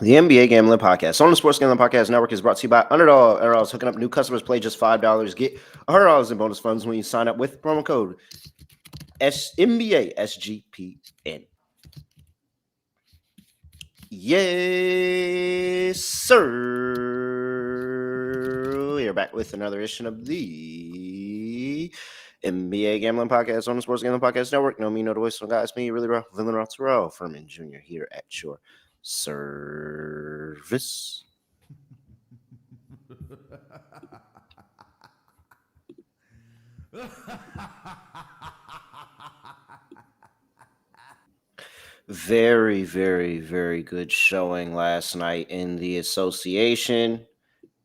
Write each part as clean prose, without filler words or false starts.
The NBA Gambling Podcast on the Sports Gambling Podcast Network is brought to you by Underdog. Underdog's hooking up new customers. Play just $5. Get $100 in bonus funds when you sign up with promo code NBA SGPN. Yes, sir. We are back with another edition of the NBA Gambling Podcast on the Sports Gambling Podcast Network. No me, no the voice, no guys, me, really rough, villain rough, Terrell Furman Jr. here at your service. Very, very, very good showing last night in the association.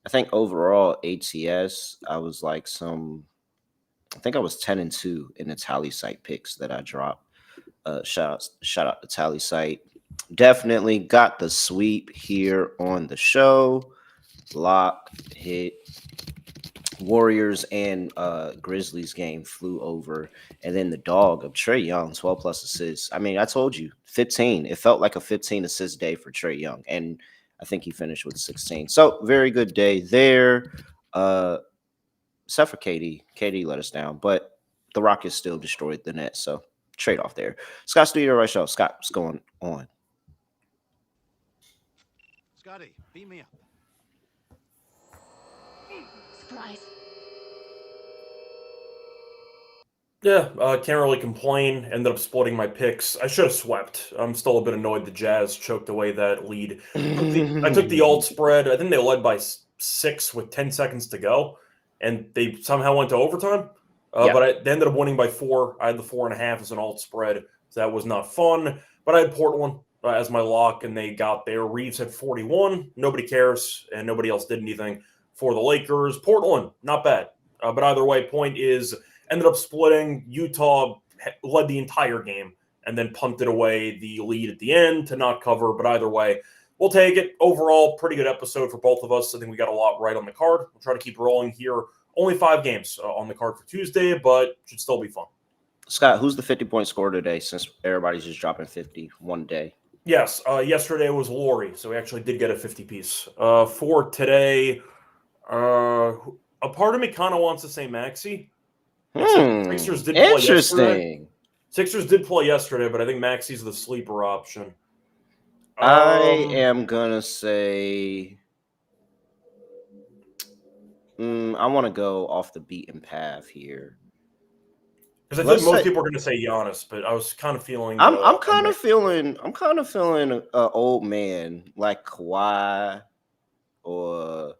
I think overall ATS, I was like I think I was 10-2 in the tally site picks that I dropped. Shout out to tally site. Definitely got the sweep here on the show. Lock, hit. Warriors and Grizzlies game flew over, and then the dog of Trae Young, 12 plus assists. I mean, I told you, 15. It felt like a 15 assist day for Trae Young, and I think he finished with 16. So very good day there. Except for KD. KD let us down, but the Rockets still destroyed the net, so trade off there. Scott Studio Reichel. Scott, what's going on? Scotty, beat me up. Surprise. Yeah, can't really complain. Ended up splitting my picks. I should have swept. I'm still a bit annoyed the Jazz choked away that lead. I took the alt spread. I think they led by 6 with 10 seconds to go, and they somehow went to overtime. But they ended up winning by 4. I had the 4.5 as an alt spread, so that was not fun. But I had Portland as my lock, and they got there. Reeves had 41. Nobody cares, and nobody else did anything for the Lakers. Portland, not bad. But either way, point is, ended up splitting. Utah led the entire game and then punted away the lead at the end to not cover. But either way, we'll take it. Overall, pretty good episode for both of us. I think we got a lot right on the card. We'll try to keep rolling here. Only 5 games on the card for Tuesday, but should still be fun. Scott, who's the 50-point scorer today since everybody's just dropping 50 one day? Yes, yesterday was Laurie, so we actually did get a 50-piece. For today, a part of me kind of wants to say Maxey. Sixers did play yesterday. Sixers did play yesterday, but I think Maxey's the sleeper option. I am gonna say I want to go off the beaten path here because I think most people are going to say Giannis, but I was kind of feeling. I'm kind of feeling an old man like Kawhi, or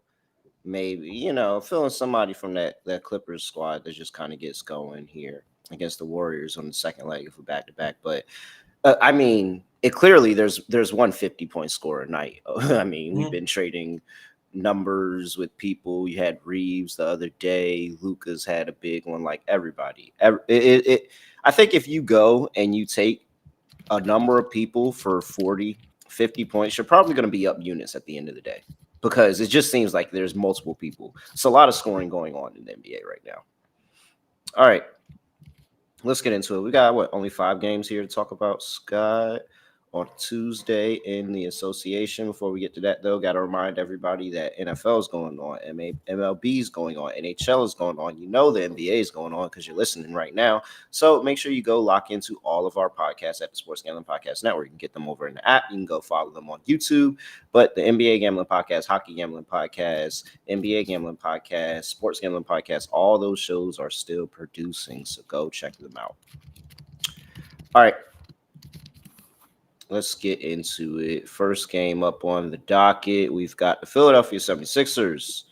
maybe feeling somebody from that Clippers squad that just kind of gets going here against the Warriors on the second leg of a back-to-back. But I mean, it clearly there's one 50-point scorer a night. I mean, we've been trading numbers with people. You had Reeves the other day. Luka's had a big one. Like everybody, I think if you go and you take a number of people for 40, 50 points, you're probably going to be up units at the end of the day, because it just seems like there's multiple people. It's a lot of scoring going on in the NBA right now. All right, let's get into it. We got only 5 games here to talk about, Scott, on Tuesday in the association. Before we get to that, though, got to remind everybody that NFL is going on, MLB is going on, NHL is going on. The NBA is going on because you're listening right now. So make sure you go lock into all of our podcasts at the Sports Gambling Podcast Network. You can get them over in the app. You can go follow them on YouTube. But the NBA Gambling Podcast, Hockey Gambling Podcast, NBA Gambling Podcast, Sports Gambling Podcast, all those shows are still producing. So go check them out. All right. Let's get into it. First game up on the docket. We've got the Philadelphia 76ers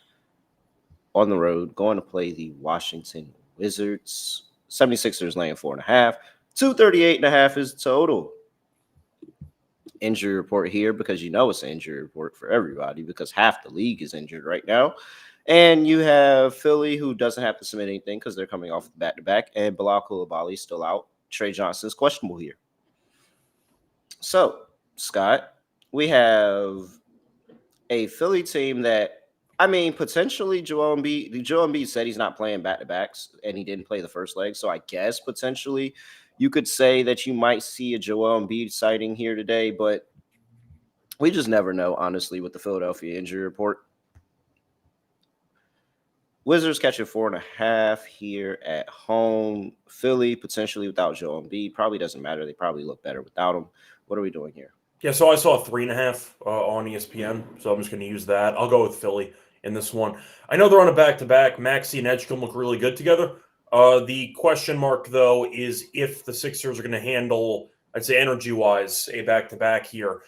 on the road going to play the Washington Wizards. 76ers laying 4.5. 238.5 is total. Injury report here, because it's an injury report for everybody, because half the league is injured right now. And you have Philly, who doesn't have to submit anything because they're coming off the back-to-back, and Bilal Coulibaly still out. Trey Johnson's questionable here. So, Scott, we have a Philly team that, I mean, potentially Joel Embiid said he's not playing back-to-backs, and he didn't play the first leg. So I guess potentially you could say that you might see a Joel Embiid sighting here today. But We just never know, honestly, with the Philadelphia injury report. Wizards catching 4.5 here at home. Philly potentially without Joel Embiid. Probably doesn't matter. They probably look better without him. What are we doing here? Yeah, so I saw 3.5 on ESPN, so I'm just going to use that. I'll go with Philly in this one. I know they're on a back-to-back. Maxey and Edgecombe look really good together. The question mark, though, is if the Sixers are going to handle, I'd say energy-wise, a back-to-back here.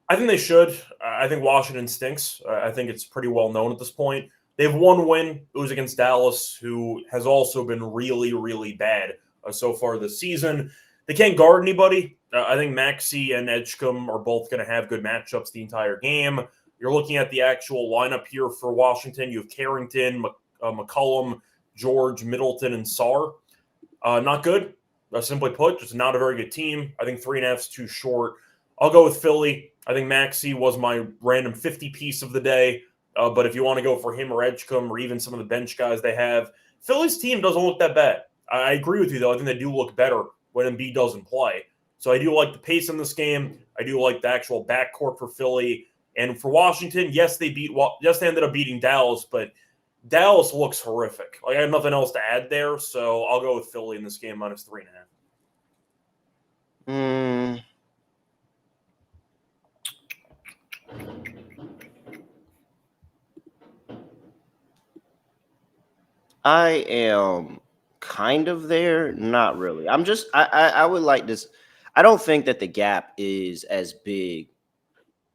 I think they should. I think Washington stinks. I think it's pretty well known at this point. They have one win. It was against Dallas, who has also been really, really bad so far this season. They can't guard anybody. I think Maxey and Edgecombe are both going to have good matchups the entire game. You're looking at the actual lineup here for Washington. You have Carrington, McCollum, George, Middleton, and Sarr. Not good. Simply put, just not a very good team. I think 3.5 is too short. I'll go with Philly. I think Maxey was my random 50 piece of the day. But if you want to go for him or Edgecombe or even some of the bench guys they have, Philly's team doesn't look that bad. I agree with you, though. I think they do look better when Embiid doesn't play. So I do like the pace in this game. I do like the actual backcourt for Philly. And for Washington, yes, they ended up beating Dallas, but Dallas looks horrific. Like, I have nothing else to add there, so I'll go with Philly in this game minus 3.5. I am kind of there, not really. I would like this. I don't think that the gap is as big.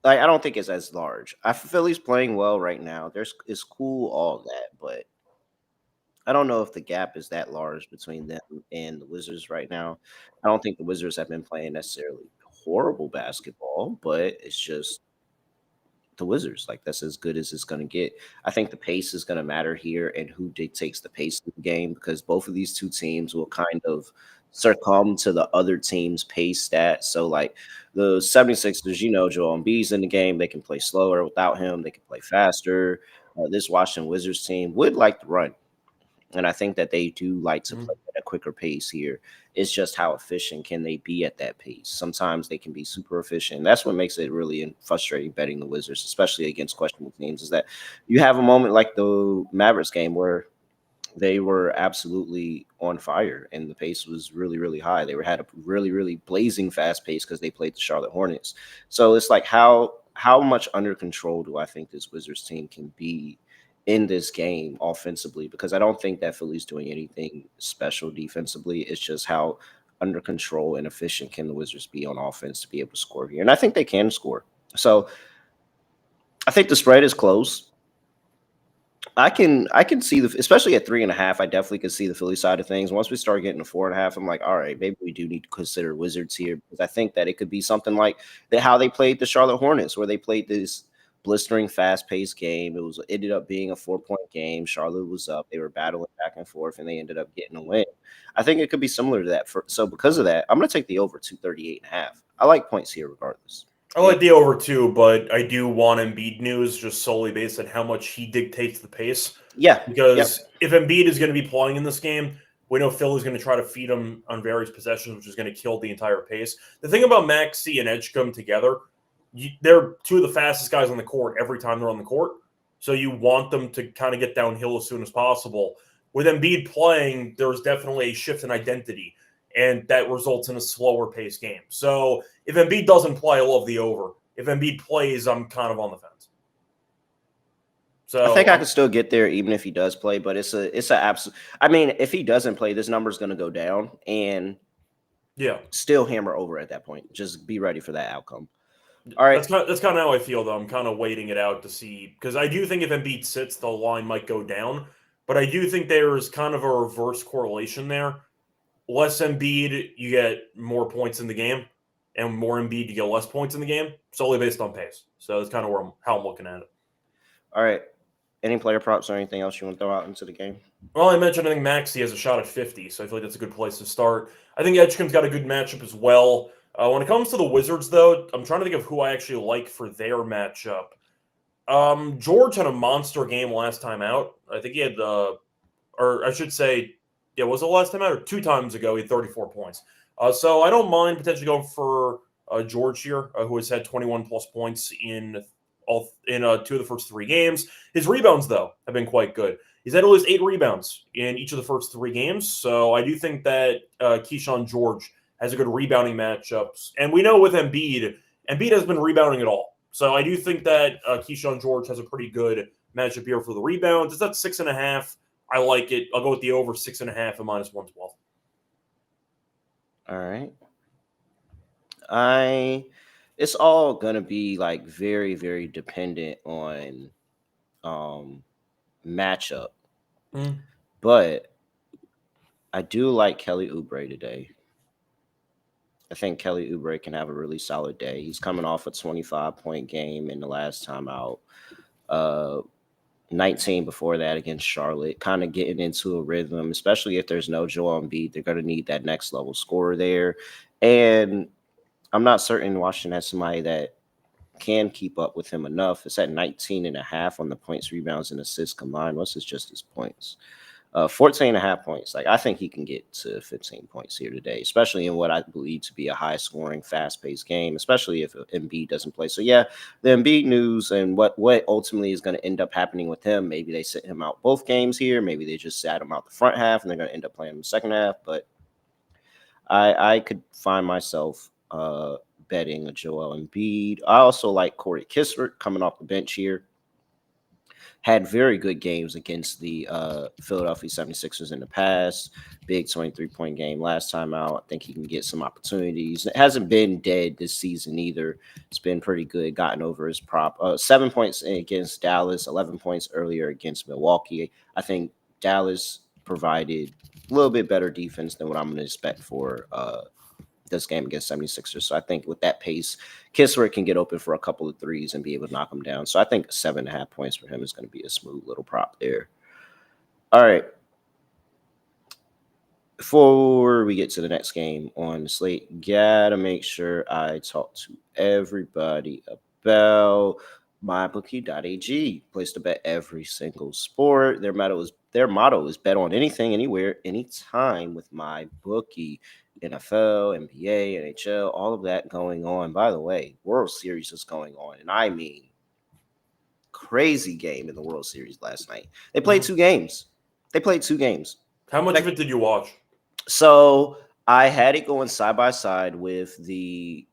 Like, I don't think it's as large. I feel Philly's playing well right now. It's cool, all that, but I don't know if the gap is that large between them and the Wizards right now. I don't think the Wizards have been playing necessarily horrible basketball, but it's just the Wizards. Like, that's as good as it's going to get. I think the pace is going to matter here and who dictates the pace of the game, because both of these two teams will kind of succumb to the other team's pace stats. So, like, the 76ers, Joel Embiid's in the game. They can play slower without him. They can play faster. This Washington Wizards team would like to run. And I think that they do like to play at a quicker pace here. It's just how efficient can they be at that pace. Sometimes they can be super efficient. That's what makes it really frustrating betting the Wizards, especially against questionable teams, is that you have a moment like the Mavericks game where they were absolutely on fire and the pace was really, really high. They had a really, really blazing fast pace because they played the Charlotte Hornets. So it's like, how much under control do I think this Wizards team can be in this game offensively? Because I don't think that Philly's doing anything special defensively. It's just how under control and efficient can the Wizards be on offense to be able to score here. And I think they can score. So I think the spread is close. I can see especially at 3.5, I definitely can see the Philly side of things. Once we start getting to 4.5, I'm like, all right, maybe we do need to consider Wizards here, because I think that it could be something like how they played the Charlotte Hornets, where they played this blistering, fast-paced game. It ended up being a 4-point game. Charlotte was up. They were battling back and forth, and they ended up getting a win. I think it could be similar to that. So because of that, I'm going to take the over 238.5. I like points here regardless. I like the over too, but I do want Embiid news just solely based on how much he dictates the pace. Yeah. Because if Embiid is going to be playing in this game, we know Philly's going to try to feed him on various possessions, which is going to kill the entire pace. The thing about Maxey and Edgecombe together, they're two of the fastest guys on the court every time they're on the court. So you want them to kind of get downhill as soon as possible. With Embiid playing, there's definitely a shift in identity, and that results in a slower pace game. So if Embiid doesn't play, I love the over. If Embiid plays, I'm kind of on the fence. So I think I can still get there even if he does play, but it's an absolute. I mean, if he doesn't play, this number is going to go down, and still hammer over at that point. Just be ready for that outcome. All right, that's kind of how I feel, though. I'm kind of waiting it out to see, because I do think if Embiid sits, the line might go down, but I do think there's kind of a reverse correlation there. Less Embiid, you get more points in the game, and more Embiid, you get less points in the game, solely based on pace. So that's kind of how I'm looking at it. All right. Any player props or anything else you want to throw out into the game? Well, I mentioned I think Maxey has a shot at 50, so I feel like that's a good place to start. I think Edgecombe's got a good matchup as well. When it comes to the Wizards, though, I'm trying to think of who I actually like for their matchup. George had a monster game last time out. I think he had or I should say, was it last time out or 2 times ago? He had 34 points. So I don't mind potentially going for George here, who has had 21 plus points in 2 of the first 3 games. His rebounds, though, have been quite good. He's had at least 8 rebounds in each of the first 3 games. So I do think that Keyshawn George has a good rebounding matchups. And we know with Embiid has been rebounding it all. So I do think that Keyshawn George has a pretty good matchup here for the rebounds. It's at 6.5. I like it. I'll go with the over 6.5 and -112. All right. It's all gonna be like very, very dependent on matchup. But I do like Kelly Oubre today. I think Kelly Oubre can have a really solid day. He's coming off a 25-point game in the last time out. 19 before that against Charlotte, kind of getting into a rhythm, especially if there's no Joel Embiid. They're going to need that next level scorer there. And I'm not certain Washington has somebody that can keep up with him enough. It's at 19.5 on the points, rebounds, and assists combined. What's just his points? 14.5 points. Like, I think he can get to 15 points here today, especially in what I believe to be a high-scoring, fast-paced game, especially if Embiid doesn't play. So, yeah, the Embiid news and what ultimately is going to end up happening with him, maybe they sit him out both games here. Maybe they just sat him out the front half, and they're going to end up playing him the second half. But I could find myself betting a Joel Embiid. I also like Corey Kispert coming off the bench here. Had very good games against the Philadelphia 76ers in the past. Big 23-point game last time out. I think he can get some opportunities. It hasn't been dead this season either. It's been pretty good, gotten over his prop. 7 points against Dallas, 11 points earlier against Milwaukee. I think Dallas provided a little bit better defense than what I'm going to expect for this game against 76ers. So I think with that pace, Kispert can get open for a couple of threes and be able to knock them down. So I think 7.5 points for him is going to be a smooth little prop there. All right. Before we get to the next game on the slate, gotta make sure I talk to everybody about mybookie.ag. Place to bet every single sport. Their motto is bet on anything, anywhere, anytime with MyBookie. NFL, NBA, NHL, all of that going on. By the way, World Series is going on, and I mean crazy game in the World Series last night. They played 2 games. How much of it did you watch? So I had it going side by side with the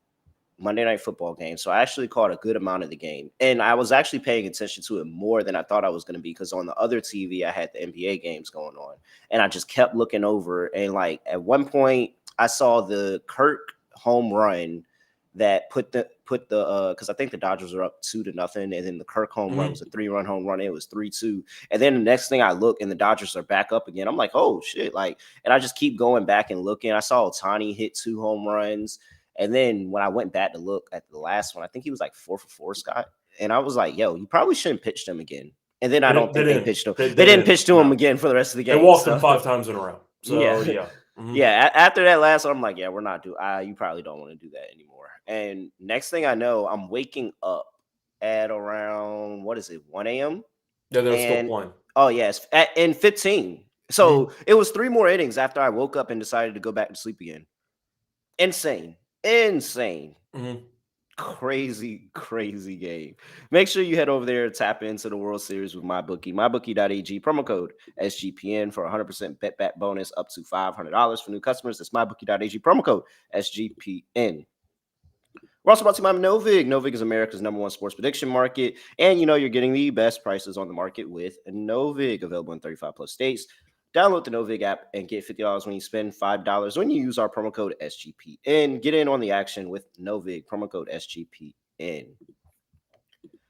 Monday Night Football game. So I actually caught a good amount of the game. And I was actually paying attention to it more than I thought I was going to be, because on the other TV, I had the NBA games going on. And I just kept looking over. And like at one point, I saw the Kirk home run that put the because I think the Dodgers are up 2-0, and then the Kirk home run was a 3-run home run. It was 3-2, and then the next thing I look, and the Dodgers are back up again. I'm like, oh shit! Like, and I just keep going back and looking. I saw Ohtani hit 2 home runs, and then when I went back to look at the last one, I think he was like 4 for 4, Scott. And I was like, yo, you probably shouldn't pitch them again. And then I don't think they pitched him. They didn't pitch to him again for the rest of the game. They walked him 5 times in a row. So yeah. Yeah, after that last one, I'm like, yeah, we're not doing. You probably don't want to do that anymore. And next thing I know, I'm waking up at around 1 a.m. Yeah, they're still playing. Oh yes, in 15. So it was 3 more innings after I woke up and decided to go back to sleep again. Insane. Crazy game. Make sure you head over there and tap into the World Series with MyBookie. MyBookie.ag, promo code SGPN for 100% bet back bonus up to $500 for new customers. That's MyBookie.ag, promo code SGPN. We're also brought to you by Novig. Novig is America's #1 sports prediction market, and you know you're getting the best prices on the market with Novig, available in 35 plus states. Download the Novig app and get $50 when you spend $5 when you use our promo code SGPN. Get in on the action with Novig, promo code SGPN.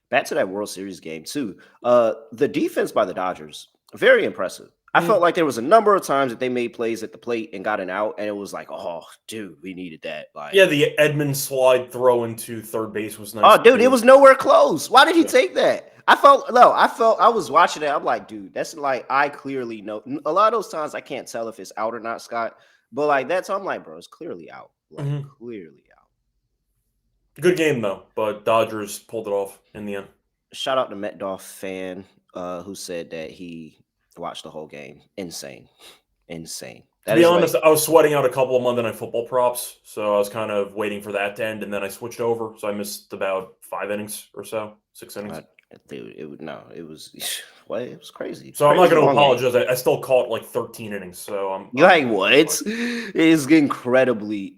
Back to that World Series game, too. The defense by the Dodgers, very impressive. I felt like there was a number of times that they made plays at the plate and got an out, and it was like, oh, dude, we needed that. Like, yeah, the Edmund slide throw into third base was nice. Oh, dude, it was nowhere close. Why did he take that? I was watching it. I'm like, dude, that's like, I clearly know. A lot of those times I can't tell if it's out or not, Scott. But like that time, I'm like, bro, it's clearly out. Like, clearly out. Good game, though, but Dodgers pulled it off in the end. Shout out to Metdolf fan who said that he watched the whole game. Insane. To be honest, I was sweating out a couple of Monday Night Football props, so I was kind of waiting for that to end, and then I switched over, so I missed about 5 innings or so, 6 innings. Dude, it was what? It was crazy. So I'm not going to apologize. I still caught like 13 innings, so I'm like what? It's incredibly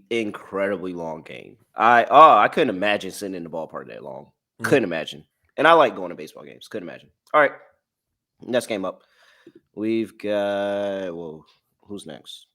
long game. I couldn't imagine sitting in the ballpark that long. Couldn't imagine. And I like going to baseball games. Couldn't imagine. All right, next game up. We've got who's next?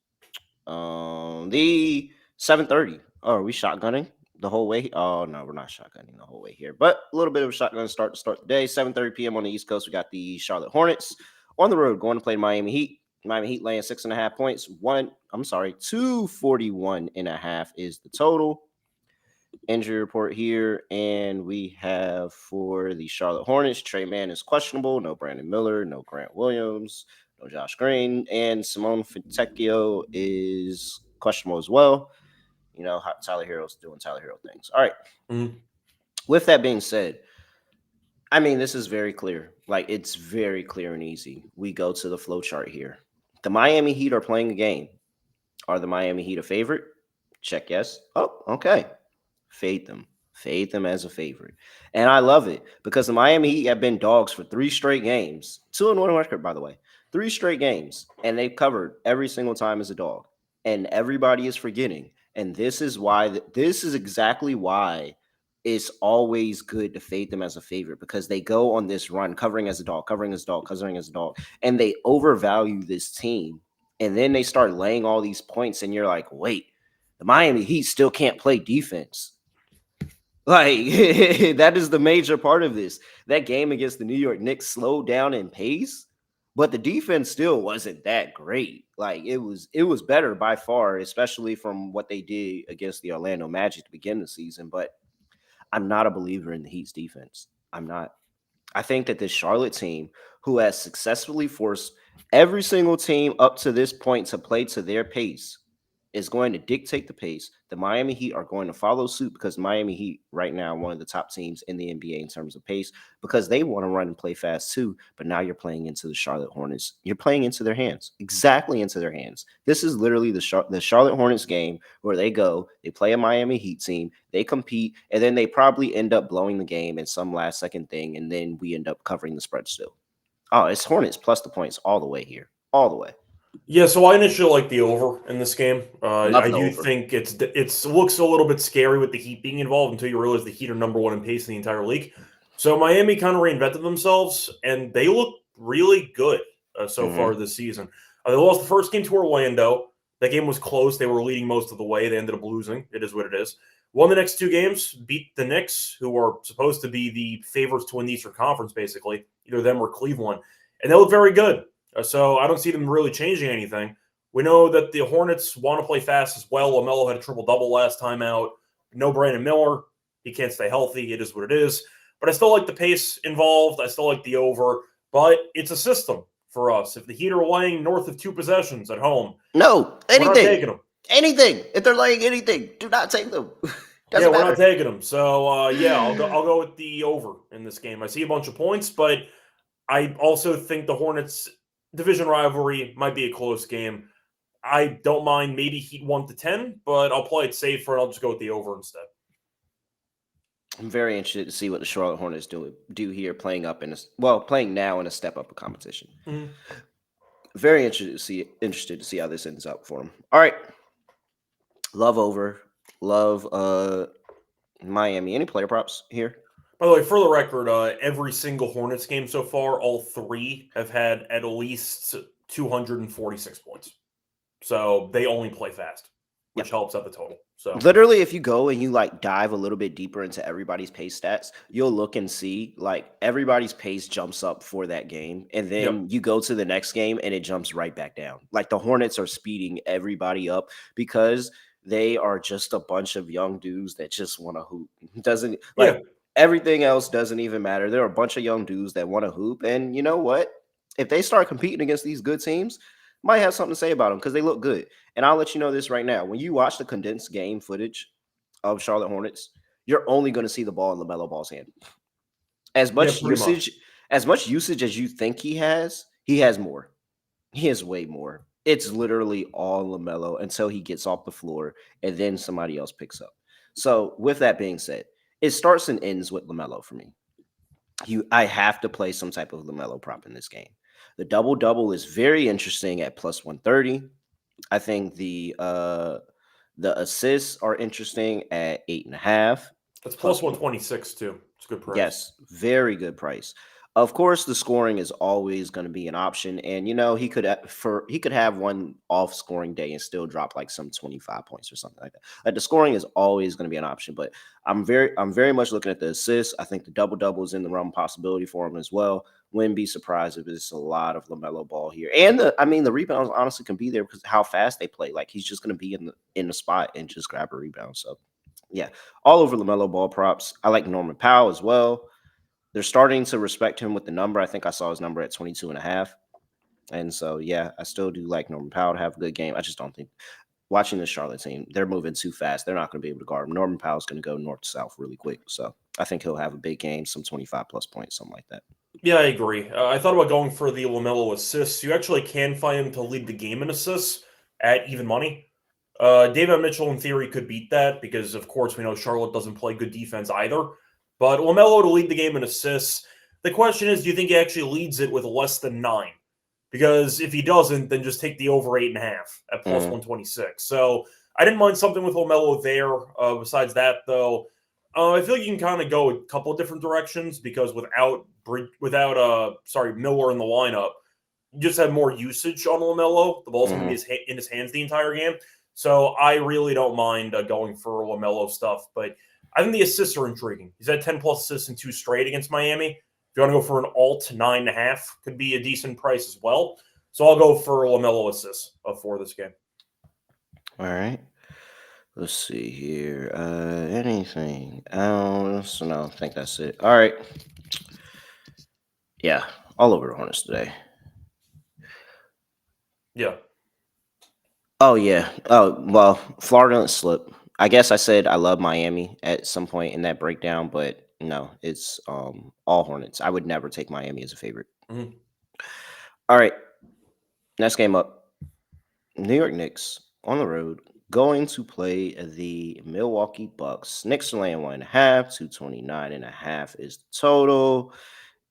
The 7:30. Oh, are we shotgunning the whole way? Oh no, we're not shotgunning the whole way here, but a little bit of a shotgun start to start the day. 7:30 p.m. on the East Coast. We got the Charlotte Hornets on the road going to play Miami Heat. Miami Heat laying 6.5 points. 241.5 is the total. Injury report here, and we have for the Charlotte Hornets, Trey Mann is questionable. No Brandon Miller, no Grant Williams, no Josh Green, and Simone Fontecchio is questionable as well. You know, Tyler Hero's doing Tyler Hero things. All right. With that being said, I mean, this is very clear. Like, it's very clear and easy. We go to the flow chart here. The Miami Heat are playing a game. Are the Miami Heat a favorite? Check yes. Oh, okay. Fade them as a favorite. And I love it because the Miami Heat have been dogs for 3 straight games. 2-1 record, by the way. 3 straight games. And they've covered every single time as a dog. And everybody is forgetting. And this is exactly why it's always good to fade them as a favorite, because they go on this run covering as a dog. And they overvalue this team. And then they start laying all these points. And you're like, wait, the Miami Heat still can't play defense. Like, that is the major part of this. That game against the New York Knicks slowed down in pace, but the defense still wasn't that great. Like, it was better by far, especially from what they did against the Orlando Magic to begin the season. But I'm not a believer in the Heat's defense. I'm not. I think that this Charlotte team, who has successfully forced every single team up to this point to play to their pace, is going to dictate the pace. The Miami Heat are going to follow suit because Miami Heat right now are one of the top teams in the NBA in terms of pace, because they want to run and play fast too. But now you're playing into the Charlotte Hornets. You're playing into their hands, exactly into their hands. This is literally the Charlotte Hornets game where they play a Miami Heat team, they compete, and then they probably end up blowing the game in some last second thing, and then we end up covering the spread still. Oh, it's Hornets plus the points all the way here, all the way. Yeah, so I initially like the over in this game. I do think it looks a little bit scary with the Heat being involved until you realize the Heat are number 1 in pace in the entire league. So Miami kind of reinvented themselves, and they look really good so far this season. They lost the first game to Orlando. That game was close. They were leading most of the way. They ended up losing. It is what it is. Won the next 2 games, beat the Knicks, who are supposed to be the favorites to win the Eastern Conference, basically. Either them or Cleveland. And they look very good. So I don't see them really changing anything. We know that the Hornets want to play fast as well. LaMelo had a triple-double last time out. No Brandon Miller. He can't stay healthy. It is what it is. But I still like the pace involved. I still like the over. But it's a system for us. If the Heat are laying north of 2 possessions at home, no, anything. We're not taking them. Anything. If they're laying anything, do not take them. We're not taking them. So, I'll go with the over in this game. I see a bunch of points, but I also think the Hornets division rivalry might be a close game. I don't mind maybe Heat 1-10, but I'll play it safer and I'll just go with the over instead. I'm very interested to see what the Charlotte Hornets do here, playing now in a step up of competition. Very interested to see how this ends up for them. All right, love over, love Miami. Any player props here? By the way, for the record, every single Hornets game so far, all 3 have had at least 246 points. So they only play fast, which helps out the total. So literally, if you go and you dive a little bit deeper into everybody's pace stats, you'll look and see everybody's pace jumps up for that game. And then you go to the next game and it jumps right back down. Like, the Hornets are speeding everybody up because they are just a bunch of young dudes that just want to hoop. Everything else doesn't even matter. There are a bunch of young dudes that want to hoop. And you know what? If they start competing against these good teams, might have something to say about them because they look good. And I'll let you know this right now. When you watch the condensed game footage of Charlotte Hornets, you're only going to see the ball in LaMelo Ball's hand. As much usage as you think he has more. He has way more. It's literally all LaMelo until he gets off the floor and then somebody else picks up. So with that being said, it starts and ends with LaMelo for me. I have to play some type of LaMelo prop in this game. The double-double is very interesting at plus 130. I think the assists are interesting at 8.5. That's plus 126 too. It's a good price. Yes, very good price. Of course, the scoring is always going to be an option, and he could have one off scoring day and still drop like some 25 points or something like that. Like the scoring is always going to be an option, but I'm very much looking at the assists. I think the double is in the realm of possibility for him as well. Wouldn't be surprised if it's a lot of LaMelo ball here, and the rebounds honestly can be there because how fast they play. Like he's just going to be in the spot and just grab a rebound. So yeah, all over LaMelo ball props. I like Norman Powell as well. They're starting to respect him with the number. I think I saw his number at 22.5. And so, yeah, I still do like Norman Powell to have a good game. I just don't think watching the Charlotte team, they're moving too fast. They're not going to be able to guard him. Norman Powell's going to go north to south really quick. So I think he'll have a big game, some 25 plus points, something like that. Yeah, I agree. I thought about going for the LaMelo assists. You actually can find him to lead the game in assists at even money. David Mitchell, in theory, could beat that because, of course, we know Charlotte doesn't play good defense either. But LaMelo to lead the game in assists. The question is, do you think he actually leads it with less than 9? Because if he doesn't, then just take the over 8.5 at plus 126. So I didn't mind something with LaMelo there. Besides that, though, I feel like you can kind of go a couple of different directions because without Miller in the lineup, you just have more usage on LaMelo. The ball's going to be in his hands the entire game. So I really don't mind going for LaMelo stuff, but I think the assists are intriguing. He's had 10-plus assists in 2 straight against Miami. If you want to go for an alt 9.5, could be a decent price as well. So I'll go for LaMelo assists for this game. All right. Let's see here. Anything else? No, I think that's it. All right. Yeah, all over the Hornets today. Yeah. Oh, yeah. Oh, well, Florida didn't slip. I guess I said I love Miami at some point in that breakdown, but no, it's all Hornets. I would never take Miami as a favorite. Mm-hmm. All right. Next game up. New York Knicks on the road going to play the Milwaukee Bucks. Knicks are laying 1.5. 229.5 is the total.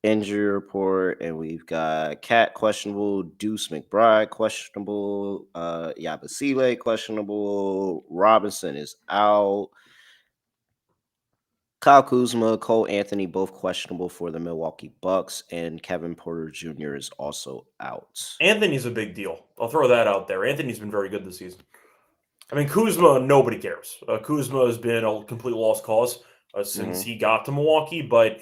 Injury report, and we've got Cat questionable, Deuce McBride questionable, Yabusele questionable, Robinson is out, Kyle Kuzma, Cole Anthony both questionable for the Milwaukee Bucks, and Kevin Porter Jr. is also out. Anthony's a big deal. I'll throw that out there. Anthony's been very good this season. I mean, Kuzma, nobody cares. Kuzma has been a complete lost cause since he got to Milwaukee, but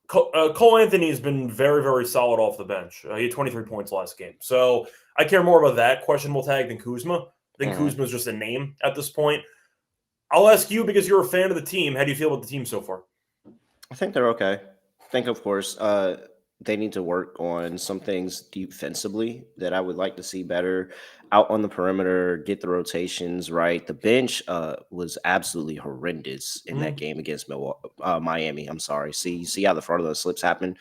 Cole Anthony has been very, very solid off the bench. He had 23 points last game. So I care more about that questionable tag than Kuzma. I think Kuzma is just a name at this point. I'll ask you because you're a fan of the team. How do you feel about the team so far? I think they're okay. I think, of course, they need to work on some things defensively that I would like to see better out on the perimeter, get the rotations right. The bench was absolutely horrendous in that game against Miami. I'm sorry. See how the front of the slips happens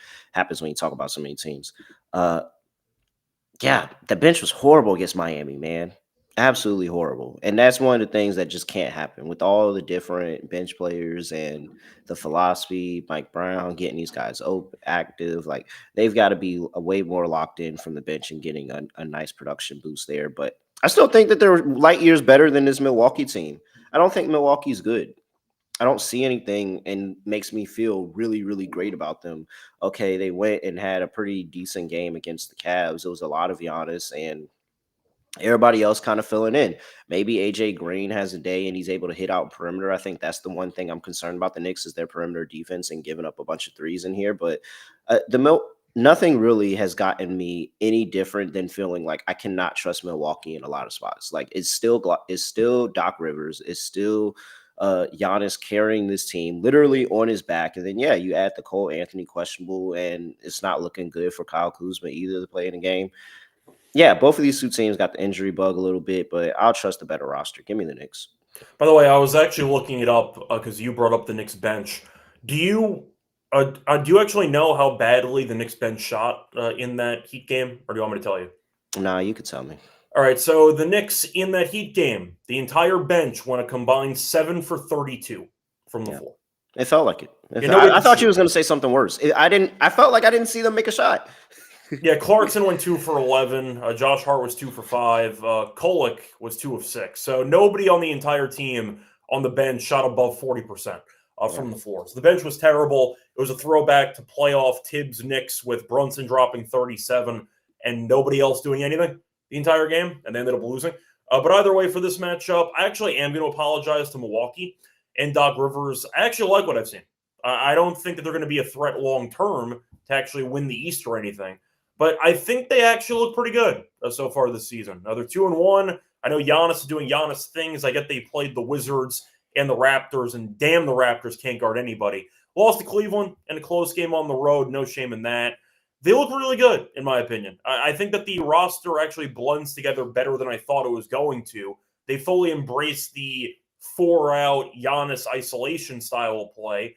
when you talk about so many teams. Yeah, the bench was horrible against Miami, man. Absolutely horrible. And that's one of the things that just can't happen with all the different bench players and the philosophy, Mike Brown getting these guys active. Like they've got to be way more locked in from the bench and getting a nice production boost there. But I still think that they're light years better than this Milwaukee team. I don't think Milwaukee's good. I don't see anything and makes me feel really, really great about them. Okay, they went and had a pretty decent game against the Cavs. It was a lot of Giannis and everybody else kind of filling in. Maybe AJ Green has a day and he's able to hit out perimeter. I think that's the one thing I'm concerned about the Knicks is their perimeter defense and giving up a bunch of threes in here. But nothing really has gotten me any different than feeling like I cannot trust Milwaukee in a lot of spots. Like it's still Doc Rivers. It's still Giannis carrying this team literally on his back. And then, yeah, you add the Cole Anthony questionable and it's not looking good for Kyle Kuzma either to play in the game. Yeah, both of these two teams got the injury bug a little bit, but I'll trust the better roster. Give me the Knicks. By the way, I was actually looking it up because you brought up the Knicks bench. Do you actually know how badly the Knicks bench shot in that Heat game, or do you want me to tell you? Nah, you could tell me. All right, so the Knicks in that Heat game, the entire bench went a combined 7 for 32 from the floor. It felt like it. Nobody I could thought you shoot. was going to say something worse. I felt like I didn't see them make a shot. Yeah, Clarkson went 2 for 11. Josh Hart was 2 for 5. Kolek was 2 of 6. So nobody on the entire team on the bench shot above 40% from the floor. So the bench was terrible. It was a throwback to playoff Tibbs Knicks with Brunson dropping 37 and nobody else doing anything the entire game, and they ended up losing. But either way, for this matchup, I actually am going to apologize to Milwaukee and Doc Rivers. I actually like what I've seen. I don't think that they're going to be a threat long-term to actually win the East or anything. But I think they actually look pretty good so far this season. They're 2-1. I know Giannis is doing Giannis things. I get they played the Wizards and the Raptors, and damn, the Raptors can't guard anybody. Lost to Cleveland in a close game on the road. No shame in that. They look really good, in my opinion. I think that the roster actually blends together better than I thought it was going to. They fully embrace the 4-out Giannis isolation style of play,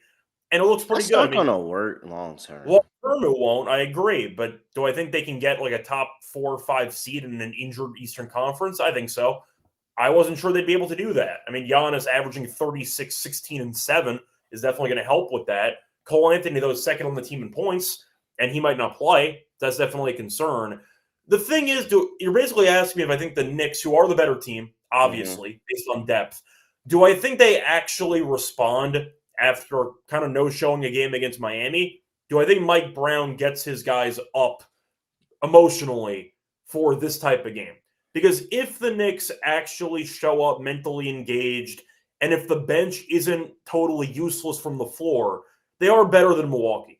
and it looks pretty good. It's not going to work long term. Long term, it won't. I agree, but do I think they can get like a top 4 or 5 seed in an injured Eastern Conference? I think so. I wasn't sure they'd be able to do that. I mean, Giannis averaging 36, 16, and 7 is definitely going to help with that. Cole Anthony, though, is second on the team in points, and he might not play. That's definitely a concern. The thing is, you're basically asking me if I think the Knicks, who are the better team, obviously, based on depth, do I think they actually respond after kind of no-showing a game against Miami? Do I think Mike Brown gets his guys up emotionally for this type of game? Because if the Knicks actually show up mentally engaged, and if the bench isn't totally useless from the floor, they are better than Milwaukee.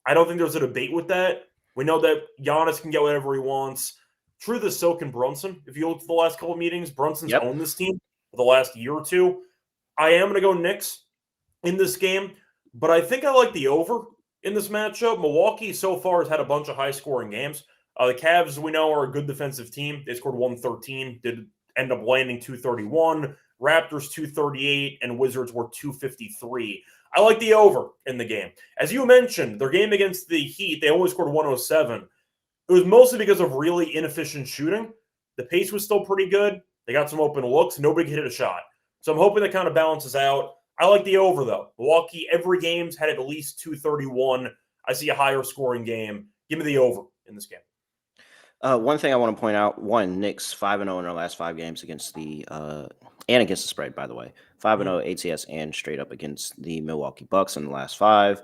I don't think there's a debate with that. We know that Giannis can get whatever he wants. Truth is, so can Brunson. If you look at the last couple of meetings, Brunson's owned this team for the last year or two. I am going to go Knicks in this game, but I think I like the over in this matchup. Milwaukee so far has had a bunch of high-scoring games. The Cavs, we know, are a good defensive team. They scored 113, did end up landing 231. Raptors 238, and Wizards were 253. I like the over in the game. As you mentioned, their game against the Heat, they only scored 107. It was mostly because of really inefficient shooting. The pace was still pretty good. They got some open looks. Nobody could hit a shot. So I'm hoping that kind of balances out. I like the over, though. Milwaukee, every game's had at least 231. I see a higher scoring game. Give me the over in this game. One thing I want to point out: Knicks 5-0 in their last 5 games against the and against the spread. By the way, 5-0 ATS and straight up against the Milwaukee Bucks in the last 5.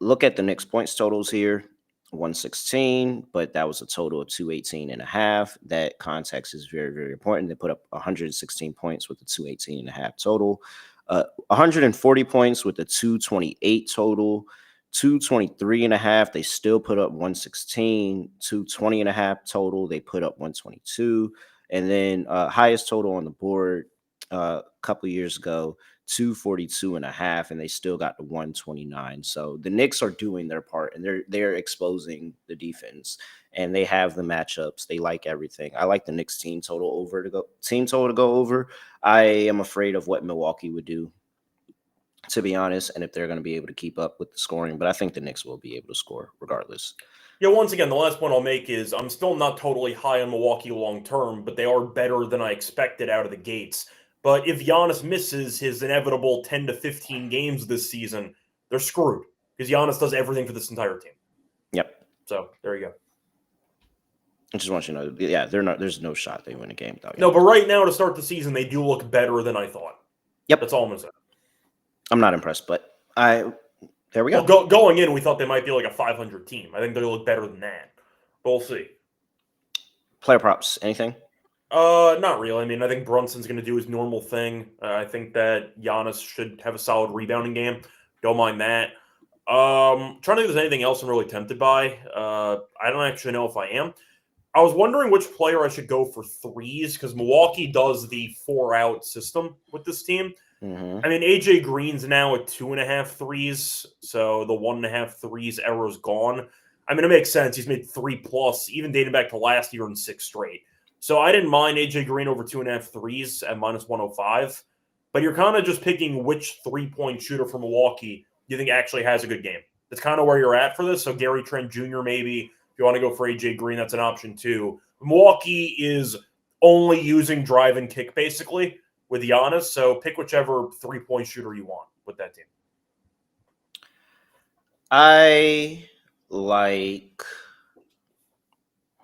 Look at the Knicks points totals here: 116, but that was a total of 218.5. That context is very, very important. They put up 116 points with the 218.5 total. 140 points with the 228 total. 223.5. They still put up 116. 220.5 total. They put up 122. And then highest total on the board a couple of years ago, 242.5, and they still got the 129. So the Knicks are doing their part, and they're exposing the defense, and they have the matchups. They like everything. I like the Knicks team total to go over. I am afraid of what Milwaukee would do, to be honest, and if they're going to be able to keep up with the scoring. But I think the Knicks will be able to score regardless. Yeah, once again, the last point I'll make is I'm still not totally high on Milwaukee long term, but they are better than I expected out of the gates. But if Giannis misses his inevitable 10 to 15 games this season, they're screwed because Giannis does everything for this entire team. Yep. So there you go. I just want you to know, yeah, there's no shot they win a game without Giannis. No, but right now to start the season, they do look better than I thought. Yep. That's all I'm going to say. I'm not impressed, but there we go. Well, going in, we thought they might be like a 500 team. I think they look better than that. But we'll see. Player props, anything? Not really. I mean, I think Brunson's going to do his normal thing. I think that Giannis should have a solid rebounding game. Don't mind that. Trying to think if there's anything else I'm really tempted by. I don't actually know if I am. I was wondering which player I should go for threes because Milwaukee does the 4-out system with this team. Mm-hmm. I mean, AJ Green's now at 2.5 threes, so the 1.5 threes era is gone. I mean, it makes sense. He's made 3+, even dating back to last year in 6 straight. So I didn't mind AJ Green over 2.5 threes at -105. But you're kind of just picking which 3-point shooter for Milwaukee you think actually has a good game. That's kind of where you're at for this. So Gary Trent Jr. maybe. If you want to go for AJ Green, that's an option too. Milwaukee is only using drive and kick basically with Giannis. So pick whichever 3-point shooter you want with that team. I like.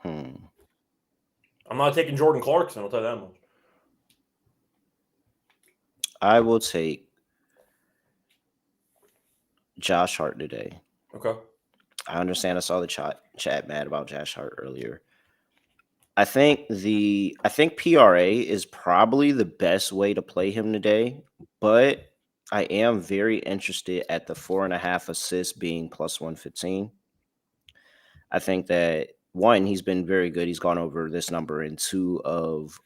I'm not taking Jordan Clarkson, I'll tell you that much. I will take Josh Hart today. Okay. I understand I saw the chat mad about Josh Hart earlier. I think PRA is probably the best way to play him today, but I am very interested at the 4.5 assists being plus 115. I think that one, he's been very good. He's gone over this number in two of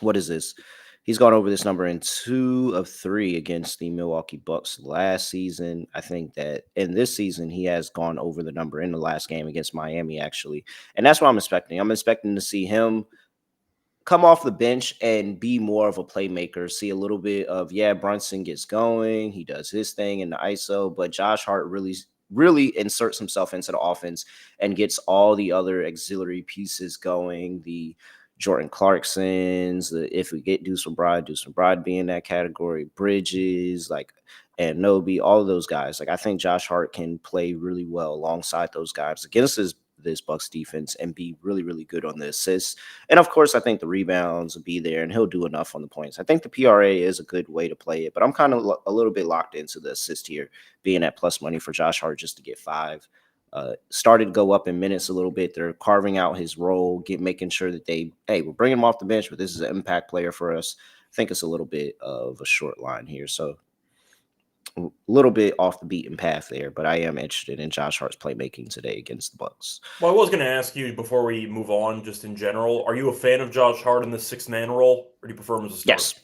what is this? He's gone over this number in 2 of 3 against the Milwaukee Bucks last season. I think that in this season, he has gone over the number in the last game against Miami, actually. And that's what I'm expecting. I'm expecting to see him come off the bench and be more of a playmaker. See a little bit of, Brunson gets going. He does his thing in the ISO, but Josh Hart really inserts himself into the offense and gets all the other auxiliary pieces going. The Jordan Clarksons, if we get Deuce McBride being in that category, Bridges, and Nobi, all of those guys. I think Josh Hart can play really well alongside those guys against this Bucks defense and be really, really good on the assists. And of course, I think the rebounds will be there and he'll do enough on the points. I think the PRA is a good way to play it, but I'm kind of a little bit locked into the assist here, being at plus money for Josh Hart just to get 5. Started to go up in minutes a little bit. They're carving out his role, making sure that we're bringing him off the bench, but this is an impact player for us. I think it's a little bit of a short line here. So a little bit off the beaten path there, but I am interested in Josh Hart's playmaking today against the Bucks. Well, I was going to ask you before we move on, just in general, are you a fan of Josh Hart in the 6-man role, or do you prefer him as a starter? Yes.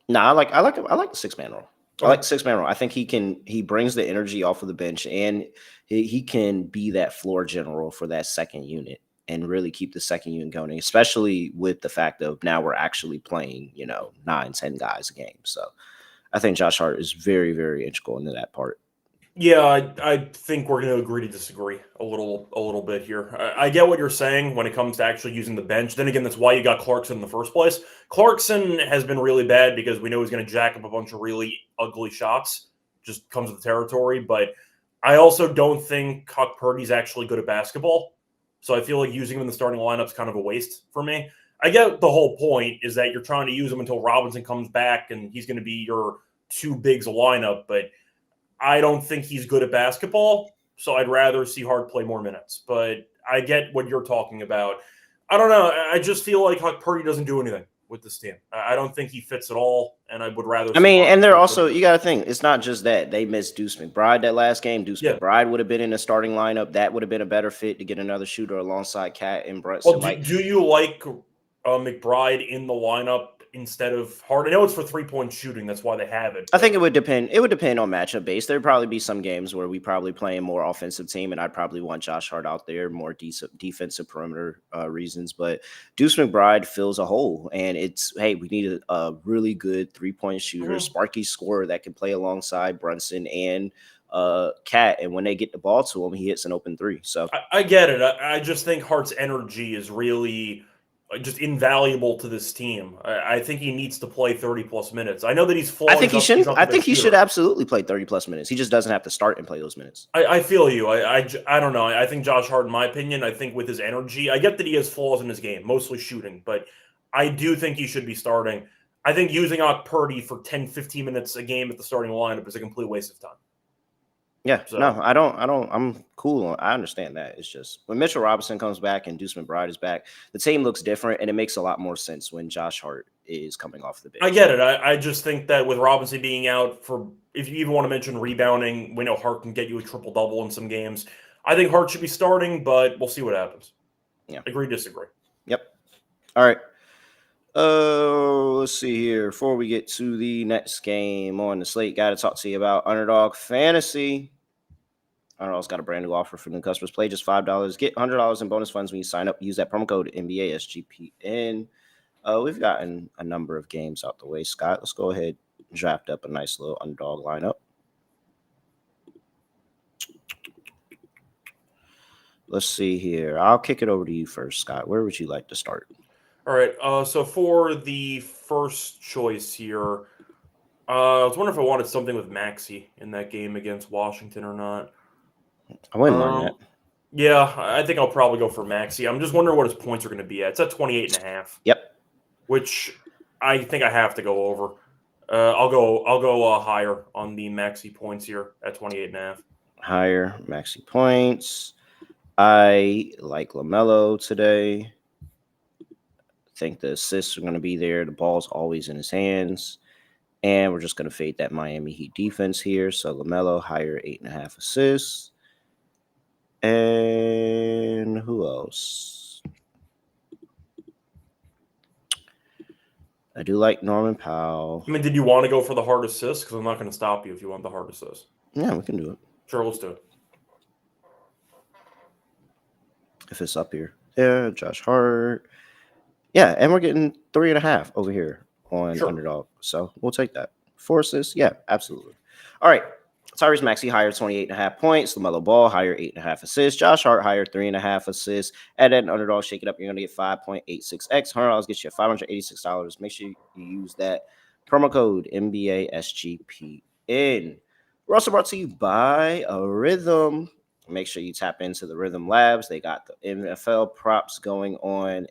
No, I like the 6-man role. Okay. I like the 6-man role. I think he brings the energy off of the bench, and he can be that floor general for that second unit and really keep the second unit going, especially with the fact of now we're actually playing, 9, 10 guys a game. So I think Josh Hart is very, very integral into that part. Yeah, I think we're going to agree to disagree a little bit here. I get what you're saying when it comes to actually using the bench. Then again, that's why you got Clarkson in the first place. Clarkson has been really bad because we know he's going to jack up a bunch of really ugly shots. Just comes with the territory. But I also don't think Huck Purdy's actually good at basketball. So I feel like using him in the starting lineup is kind of a waste for me. I get the whole point is that you're trying to use him until Robinson comes back and he's going to be your 2 bigs lineup, but I don't think he's good at basketball, so I'd rather see Hart play more minutes. But I get what you're talking about. I don't know. I just feel like Huck Purdy doesn't do anything with this team. I don't think he fits at all, and I would rather. And they're also, you got to think, it's not just that. They missed Deuce McBride that last game. McBride would have been in the starting lineup. That would have been a better fit to get another shooter alongside Cat and Brunson. Well, do you like McBride in the lineup instead of Hart? I know it's for 3-point shooting. That's why they have it. I think it would depend. It would depend on matchup base. There'd probably be some games where we probably play a more offensive team, and I'd probably want Josh Hart out there, more defensive perimeter reasons. But Deuce McBride fills a hole, and we need a really good 3-point shooter, sparky scorer that can play alongside Brunson and Cat. And when they get the ball to him, he hits an open 3. So I get it. I just think Hart's energy is really just invaluable to this team. I think he needs to play 30-plus minutes. I know that he's flawed. I think he should. I think he should absolutely play 30-plus minutes. He just doesn't have to start and play those minutes. I feel you. I don't know. I think Josh Hart, in my opinion, I think with his energy, I get that he has flaws in his game, mostly shooting, but I do think he should be starting. I think using out Purdy for 10, 15 minutes a game at the starting lineup is a complete waste of time. Yeah, so. No, I don't. I'm cool. I understand that. It's just when Mitchell Robinson comes back and Deuce McBride is back, the team looks different, and it makes a lot more sense when Josh Hart is coming off the bench. I get it. I just think that with Robinson being out for, if you even want to mention rebounding, we know Hart can get you a triple-double in some games. I think Hart should be starting, but we'll see what happens. Yeah. Agree, disagree. Yep. All right. Let's see here. Before we get to the next game on the slate, got to talk to you about Underdog Fantasy. Underdog's got a brand new offer for new customers. Play just $5. Get $100 in bonus funds when you sign up. Use that promo code NBA SGPN. We've gotten a number of games out the way. Scott, let's go ahead and draft up a nice little Underdog lineup. Let's see here. I'll kick it over to you first, Scott. Where would you like to start? All right. So for the first choice here, I was wondering if I wanted something with Maxey in that game against Washington or not. I wouldn't mind that. Yeah, I think I'll probably go for Maxey. I'm just wondering what his points are going to be at. It's at 28.5. Yep. Which I think I have to go over. I'll go higher on the Maxey points here at 28.5. Higher Maxey points. I like LaMelo today. Think the assists are going to be there. The ball's always in his hands. And we're just going to fade that Miami Heat defense here. So LaMelo, higher 8.5 assists. And who else? I do like Norman Powell. I mean, did you want to go for the hard assist? Because I'm not going to stop you if you want the hard assist. Yeah, we can do it. Sure, let's do it. If it's up here. Yeah, Josh Hart. Yeah, and we're getting 3.5 over here on Underdog. So we'll take that. 4 assists? Yeah, absolutely. All right. Tyrese Maxey, higher 28.5 points. LaMelo Ball, higher 8.5 assists. Josh Hart, higher 3.5 assists. And then Underdog, shake it up. You're going to get 5.86x. $100 gets you $586. Make sure you use that promo code NBASGPN. We're also brought to you by Rhythm. Make sure you tap into the Rhythm Labs. They got the NFL props going on,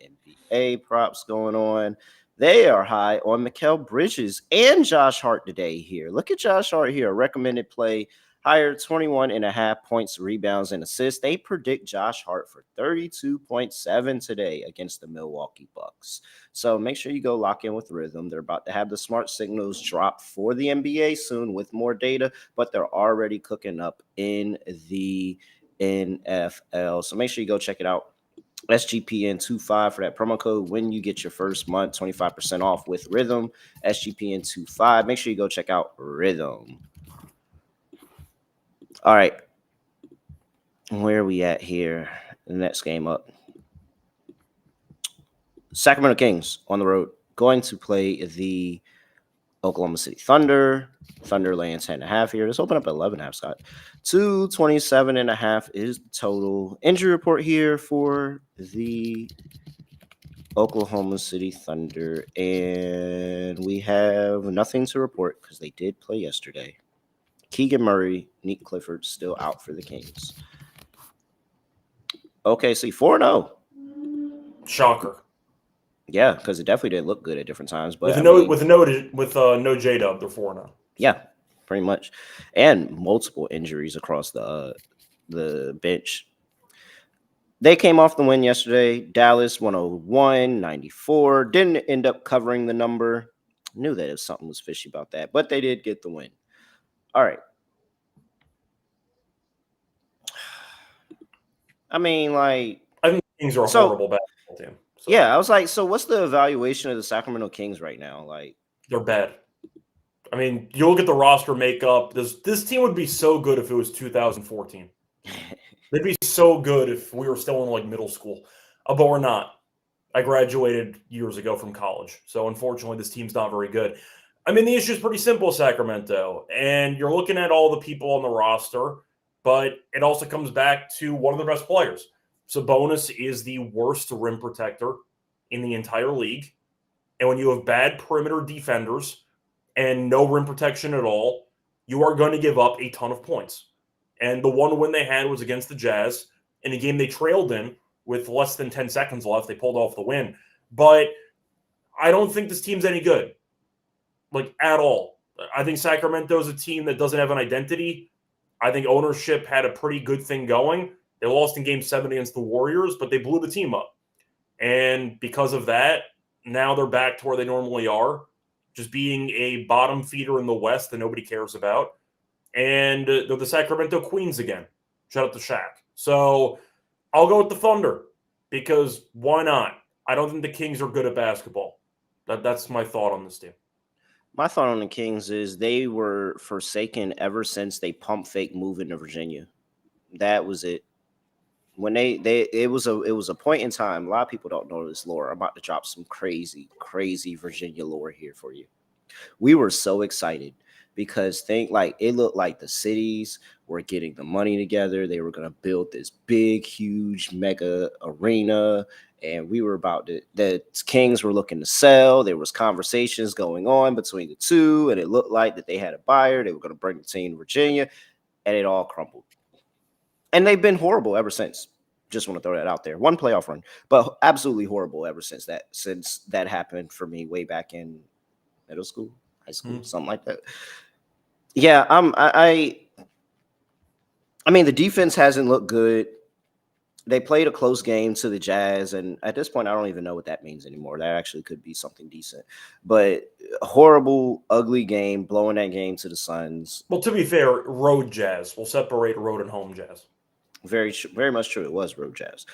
NBA props going on. They are high on Mikal Bridges and Josh Hart today here. Look at Josh Hart here. Recommended play, higher 21.5 points, rebounds, and assists. They predict Josh Hart for 32.7 today against the Milwaukee Bucks. So make sure you go lock in with Rhythm. They're about to have the smart signals drop for the NBA soon with more data, but they're already cooking up in the NFL. So make sure you go check it out. SGPN25 for that promo code when you get your first month, 25% off with Rhythm. SGPN25. Make sure you go check out Rhythm. All right. Where are we at here? The next game up. Sacramento Kings on the road going to play the Oklahoma City Thunder. Thunder laying 10.5 here. Let's open up at 11.5, Scott. 227.5 is the total. Injury report here for the Oklahoma City Thunder. And we have nothing to report because they did play yesterday. Keegan Murray, Nick Clifford still out for the Kings. OKC 4-0. Shocker. Yeah, because it definitely didn't look good at different times. But with no J-Dub, they're 4-0. Yeah, pretty much. And multiple injuries across the bench. They came off the win yesterday. Dallas 101-94. Didn't end up covering the number. Knew that if something was fishy about that, but they did get the win. All right. I mean, like, I think the Kings are a horrible basketball team. So. Yeah, I was like, so what's the evaluation of the Sacramento Kings right now? Like, they're bad. I mean, you look at the roster makeup. This team would be so good if it was 2014. They'd be so good if we were still in like middle school, but we're not. I graduated years ago from college, so unfortunately, this team's not very good. I mean, the issue is pretty simple, Sacramento, and you're looking at all the people on the roster, but it also comes back to one of the best players. Sabonis is the worst rim protector in the entire league, and when you have bad perimeter defenders and no rim protection at all, you are going to give up a ton of points. And the one win they had was against the Jazz in a game they trailed in with less than 10 seconds left. They pulled off the win. But I don't think this team's any good, like at all. I think Sacramento is a team that doesn't have an identity. I think ownership had a pretty good thing going. They lost in Game 7 against the Warriors, but they blew the team up. And because of that, now they're back to where they normally are, just being a bottom feeder in the West that nobody cares about. And they're the Sacramento Queens again. Shout out to Shaq. So I'll go with the Thunder because why not? I don't think the Kings are good at basketball. That's my thought on this team. My thought on the Kings is they were forsaken ever since they pump fake move into Virginia. That was it. When it was a point in time. A lot of people don't know this lore. I'm about to drop some crazy Virginia lore here for you. We were so excited because it looked like the cities were getting the money together. They were going to build this big, huge, mega arena, and we were about to, the Kings were looking to sell. There was conversations going on between the two, and it looked like that they had a buyer. They were going to bring the team to Virginia, and it all crumbled. And they've been horrible ever since. Just want to throw that out there. One playoff run, but absolutely horrible ever since that happened for me way back in middle school, high school, something like that. Yeah, I mean, the defense hasn't looked good. They played a close game to the Jazz, and at this point, I don't even know what that means anymore. That actually could be something decent. But horrible, ugly game, blowing that game to the Suns. Well, to be fair, road Jazz. We'll separate road and home Jazz. Very much true. It was road Jazz.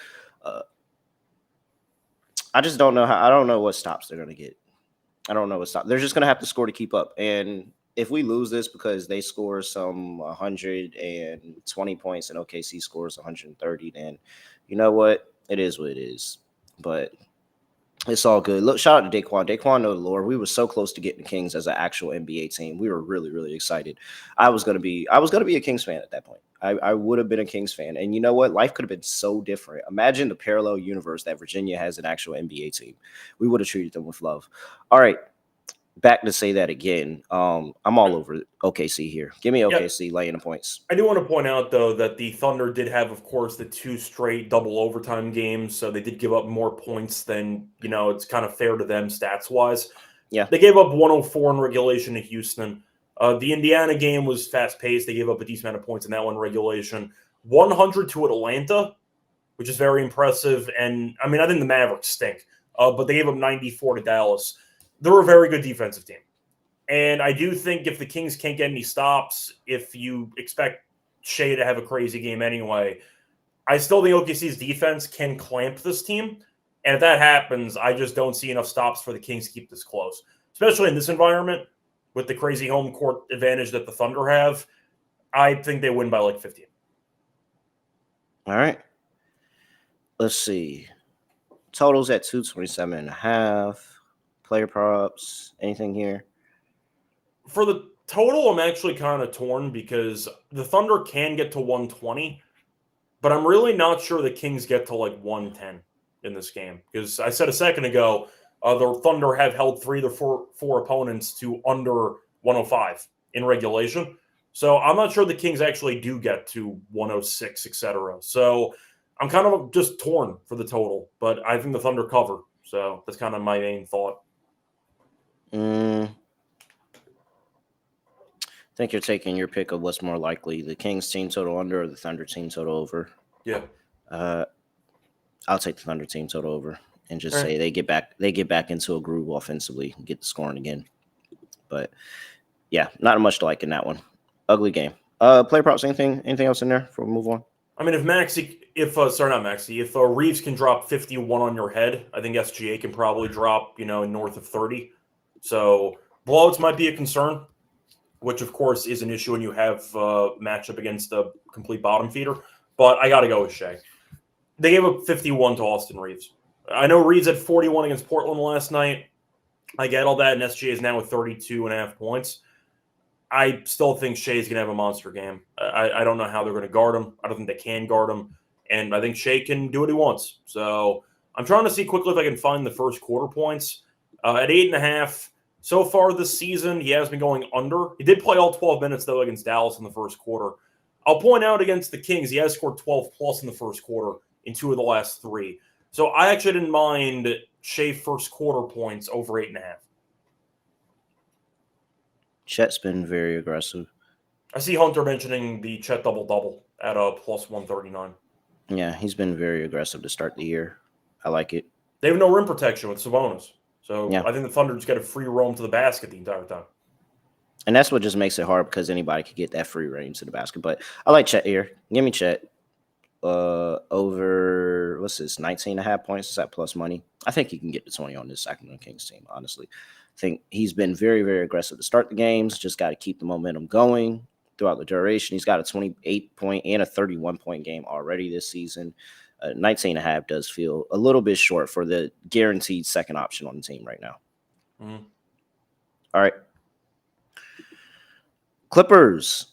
I just don't know I don't know what stops they're going to get. I don't know what stops. They're just going to have to score to keep up. And if we lose this because they score some 120 points and OKC scores 130, then you know what? It is what it is. But it's all good. Look, shout out to Daquan. Daquan know the Lord. We were so close to getting the Kings as an actual NBA team. We were really, really excited. I was gonna be a Kings fan at that point. I would have been a Kings fan. And you know what? Life could have been so different. Imagine the parallel universe that Virginia has an actual NBA team. We would have treated them with love. All right. Back to say that again. I'm all over OKC here. Give me OKC laying the points. I do want to point out, though, that the Thunder did have, of course, the 2 straight double overtime games. So they did give up more points than, it's kind of fair to them stats-wise. Yeah. They gave up 104 in regulation to Houston. The Indiana game was fast-paced. They gave up a decent amount of points in that one in regulation. 100 to Atlanta, which is very impressive. And, I think the Mavericks stink. But they gave up 94 to Dallas. They're a very good defensive team. And I do think if the Kings can't get any stops, if you expect Shea to have a crazy game anyway, I still think OKC's defense can clamp this team. And if that happens, I just don't see enough stops for the Kings to keep this close, especially in this environment with the crazy home court advantage that the Thunder have. I think they win by like 15. All right. Let's see. Totals at 227.5. Player props, anything here? For the total, I'm actually kind of torn because the Thunder can get to 120, but I'm really not sure the Kings get to like 110 in this game. Because I said a second ago, the Thunder have held 3 of their 4 opponents to under 105 in regulation. So I'm not sure the Kings actually do get to 106, etc. So I'm kind of just torn for the total, but I think the Thunder cover. So that's kind of my main thought. I think you're taking your pick of what's more likely, the Kings team total under or the Thunder team total over. Yeah. I'll take the Thunder team total over and just say they get back into a groove offensively and get the scoring again. But yeah, not much to like in that one. Ugly game. Player props, anything else in there before we move on? If Reeves can drop 51 on your head, I think SGA can probably drop, north of 30. So blowouts might be a concern, which of course is an issue when you have a matchup against a complete bottom feeder. But I got to go with Shea. They gave up 51 to Austin Reeves. I know Reeves had 41 against Portland last night. I get all that, and SGA is now with 32.5 points. I still think Shea's going to have a monster game. I don't know how they're going to guard him. I don't think they can guard him. And I think Shea can do what he wants. So I'm trying to see quickly if I can find the first quarter points. At 8.5, so far this season, he has been going under. He did play all 12 minutes, though, against Dallas in the first quarter. I'll point out against the Kings, he has scored 12-plus in the first quarter in 2 of the last 3. So I actually didn't mind Shea first quarter points over 8.5. Chet's been very aggressive. I see Hunter mentioning the Chet double-double at a plus 139. Yeah, he's been very aggressive to start the year. I like it. They have no rim protection with Sabonis. So yeah. I think the Thunder just got a free roam to the basket the entire time. And that's what just makes it hard because anybody could get that free range to the basket. But I like Chet here. Give me Chet. Over, 19.5 points. Is that plus money? I think he can get to 20 on this Sacramento Kings team, honestly. I think he's been very, very aggressive to start the games. Just got to keep the momentum going throughout the duration. He's got a 28-point and a 31-point game already this season. 19.5 does feel a little bit short for the guaranteed second option on the team right now. Mm-hmm. All right. Clippers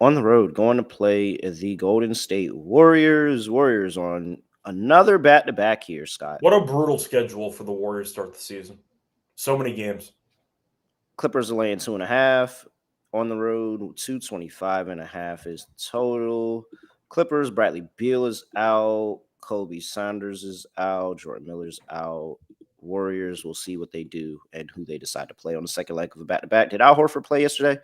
on the road going to play the Golden State Warriors. Warriors on Another back-to-back here, Scott. What a brutal schedule for the Warriors to start the season. So many games. Clippers are laying 2.5 on the road. 225.5 is total. Clippers, Bradley Beal is out. Kobe Saunders is out. Jordan Miller's out. Warriors, we'll see what they do and who they decide to play on the second leg of a back-to-back. Did Al Horford play yesterday?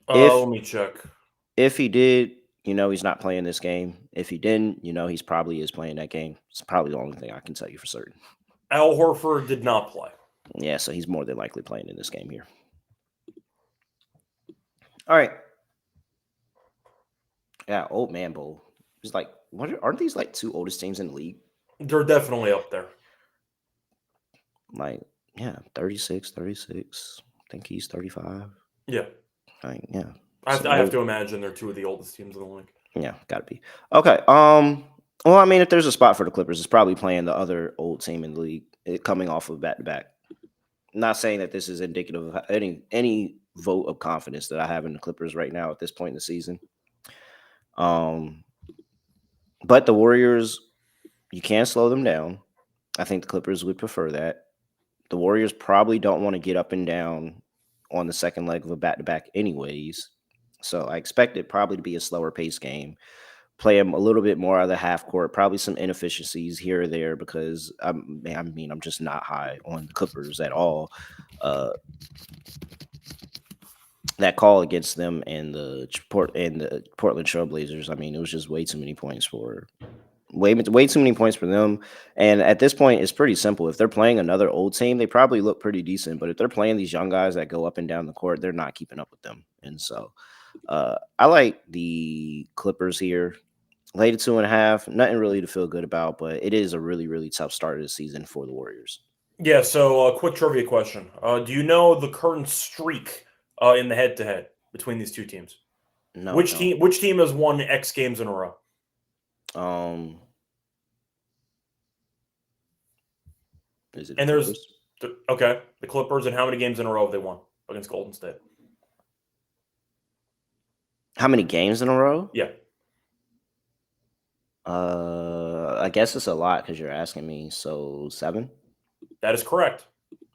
Let me check. If he did, he's not playing this game. If he didn't, he's probably is playing that game. It's probably the only thing I can tell you for certain. Al Horford did not play. Yeah, so he's more than likely playing in this game here. All right. Yeah, old man bowl. It's like, aren't these like two oldest teams in the league? They're definitely up there. Like, yeah, 36. I think he's 35. Yeah. Yeah. I have to imagine they're two of the oldest teams in the league. Yeah, gotta be. Okay. Well, I mean, if there's a spot for the Clippers, it's probably playing the other old team in the league, coming off of back-to-back. Not saying that this is indicative of any vote of confidence that I have in the Clippers right now at this point in the season. But the Warriors, you can't slow them down. I think the Clippers would prefer that. The Warriors probably don't want to get up and down on the second leg of a back-to-back anyways. So I expect it probably to be a slower pace game. Play them a little bit more out of the half court, probably some inefficiencies here or there because I'm just not high on the Clippers at all. That call against them and the Portland Trailblazers, I mean, it was just way too many points for them. And at this point, it's pretty simple. If they're playing another old team, they probably look pretty decent. But if they're playing these young guys that go up and down the court, they're not keeping up with them. And so I like the Clippers here. Late at 2.5, nothing really to feel good about, but it is a really, really tough start of the season for the Warriors. Yeah, so quick trivia question. Do you know the current streak in the head-to-head between these two teams? No. Which team has won X games in a row? Is it and the Clippers? The Clippers, and how many games in a row have they won against Golden State? How many games in a row? Yeah. I guess it's a lot because you're asking me. So 7? That is correct.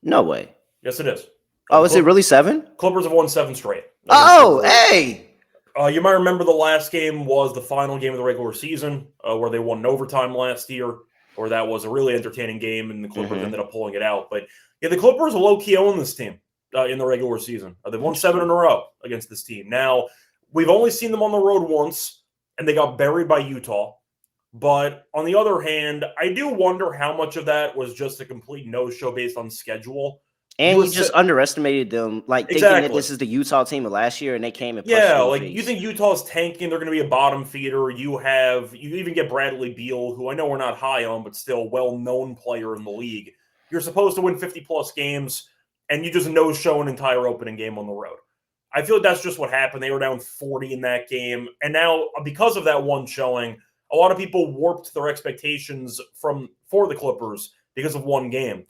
No way. Yes, it is. Oh, is it really 7? Clippers have won 7 straight. Oh, hey! You might remember the last game was the final game of the regular season, where they won in overtime last year, or that was a really entertaining game, and the Clippers ended up pulling it out. But yeah, the Clippers low-key own this team in the regular season. They've won 7 in a row against this team. Now, we've only seen them on the road once, and they got buried by Utah. But on the other hand, I do wonder how much of that was just a complete no-show based on schedule. And you just underestimated them, like thinking that this is the Utah team of last year, and they came and punched you think Utah's tanking, they're going to be a bottom feeder. You even get Bradley Beal, who I know we're not high on, but still well-known player in the league. You're supposed to win 50-plus games, and you just no-show an entire opening game on the road. I feel like that's just what happened. They were down 40 in that game, and now because of that one showing, a lot of people warped their expectations for the Clippers because of one game.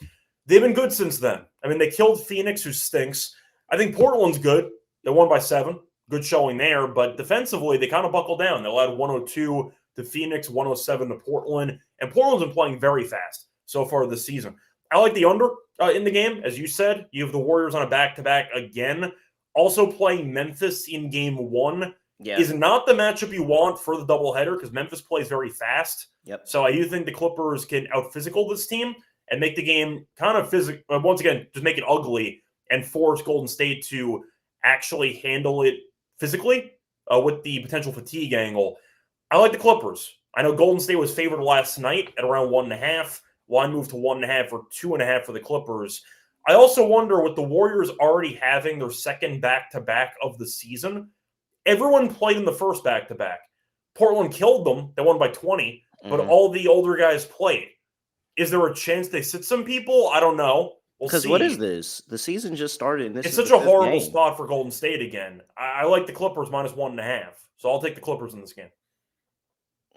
They've been good since then. I mean, they killed Phoenix, who stinks. I think Portland's good. They won by 7. Good showing there. But defensively, they kind of buckled down. They allowed 102 to Phoenix, 107 to Portland. And Portland's been playing very fast so far this season. I like the under in the game. As you said, you have the Warriors on a back-to-back again. Also playing Memphis in game 1. Yeah. Is not the matchup you want for the doubleheader because Memphis plays very fast. Yep. So I do think the Clippers can out-physical this team and make the game kind of physical. Once again, just make it ugly and force Golden State to actually handle it physically with the potential fatigue angle. I like the Clippers. I know Golden State was favored last night at around 1.5. Line moved to 1.5 or 2.5 for the Clippers. I also wonder, with the Warriors already having their second back-to-back of the season, everyone played in the first back-to-back. Portland killed them. They won by 20, but all the older guys played. Is there a chance they sit some people? I don't know. Because what is this? The season just started. And it's such a horrible spot for Golden State again. I like the Clippers minus 1.5, so I'll take the Clippers in this game.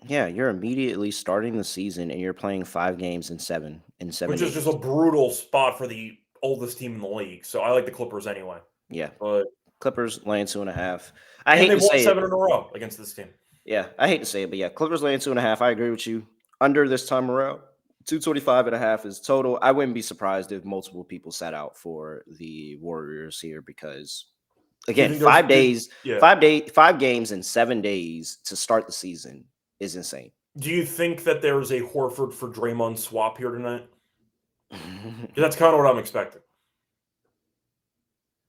Yeah, you're immediately starting the season, and you're playing 5 games in 7 Which is just a brutal spot for the oldest team in the league. So I like the Clippers anyway. Yeah, but Clippers laying 2.5. They've won 7 in a row against this team. Yeah, I hate to say it, but yeah, Clippers laying 2.5. I agree with you. Under this time around, 225.5 is total. I wouldn't be surprised if multiple people sat out for the Warriors here because Do you again, think there's yeah? 5 games in 7 days to start the season is insane. Do you think that there's a Horford for Draymond swap here tonight? 'Cause that's kind of what I'm expecting.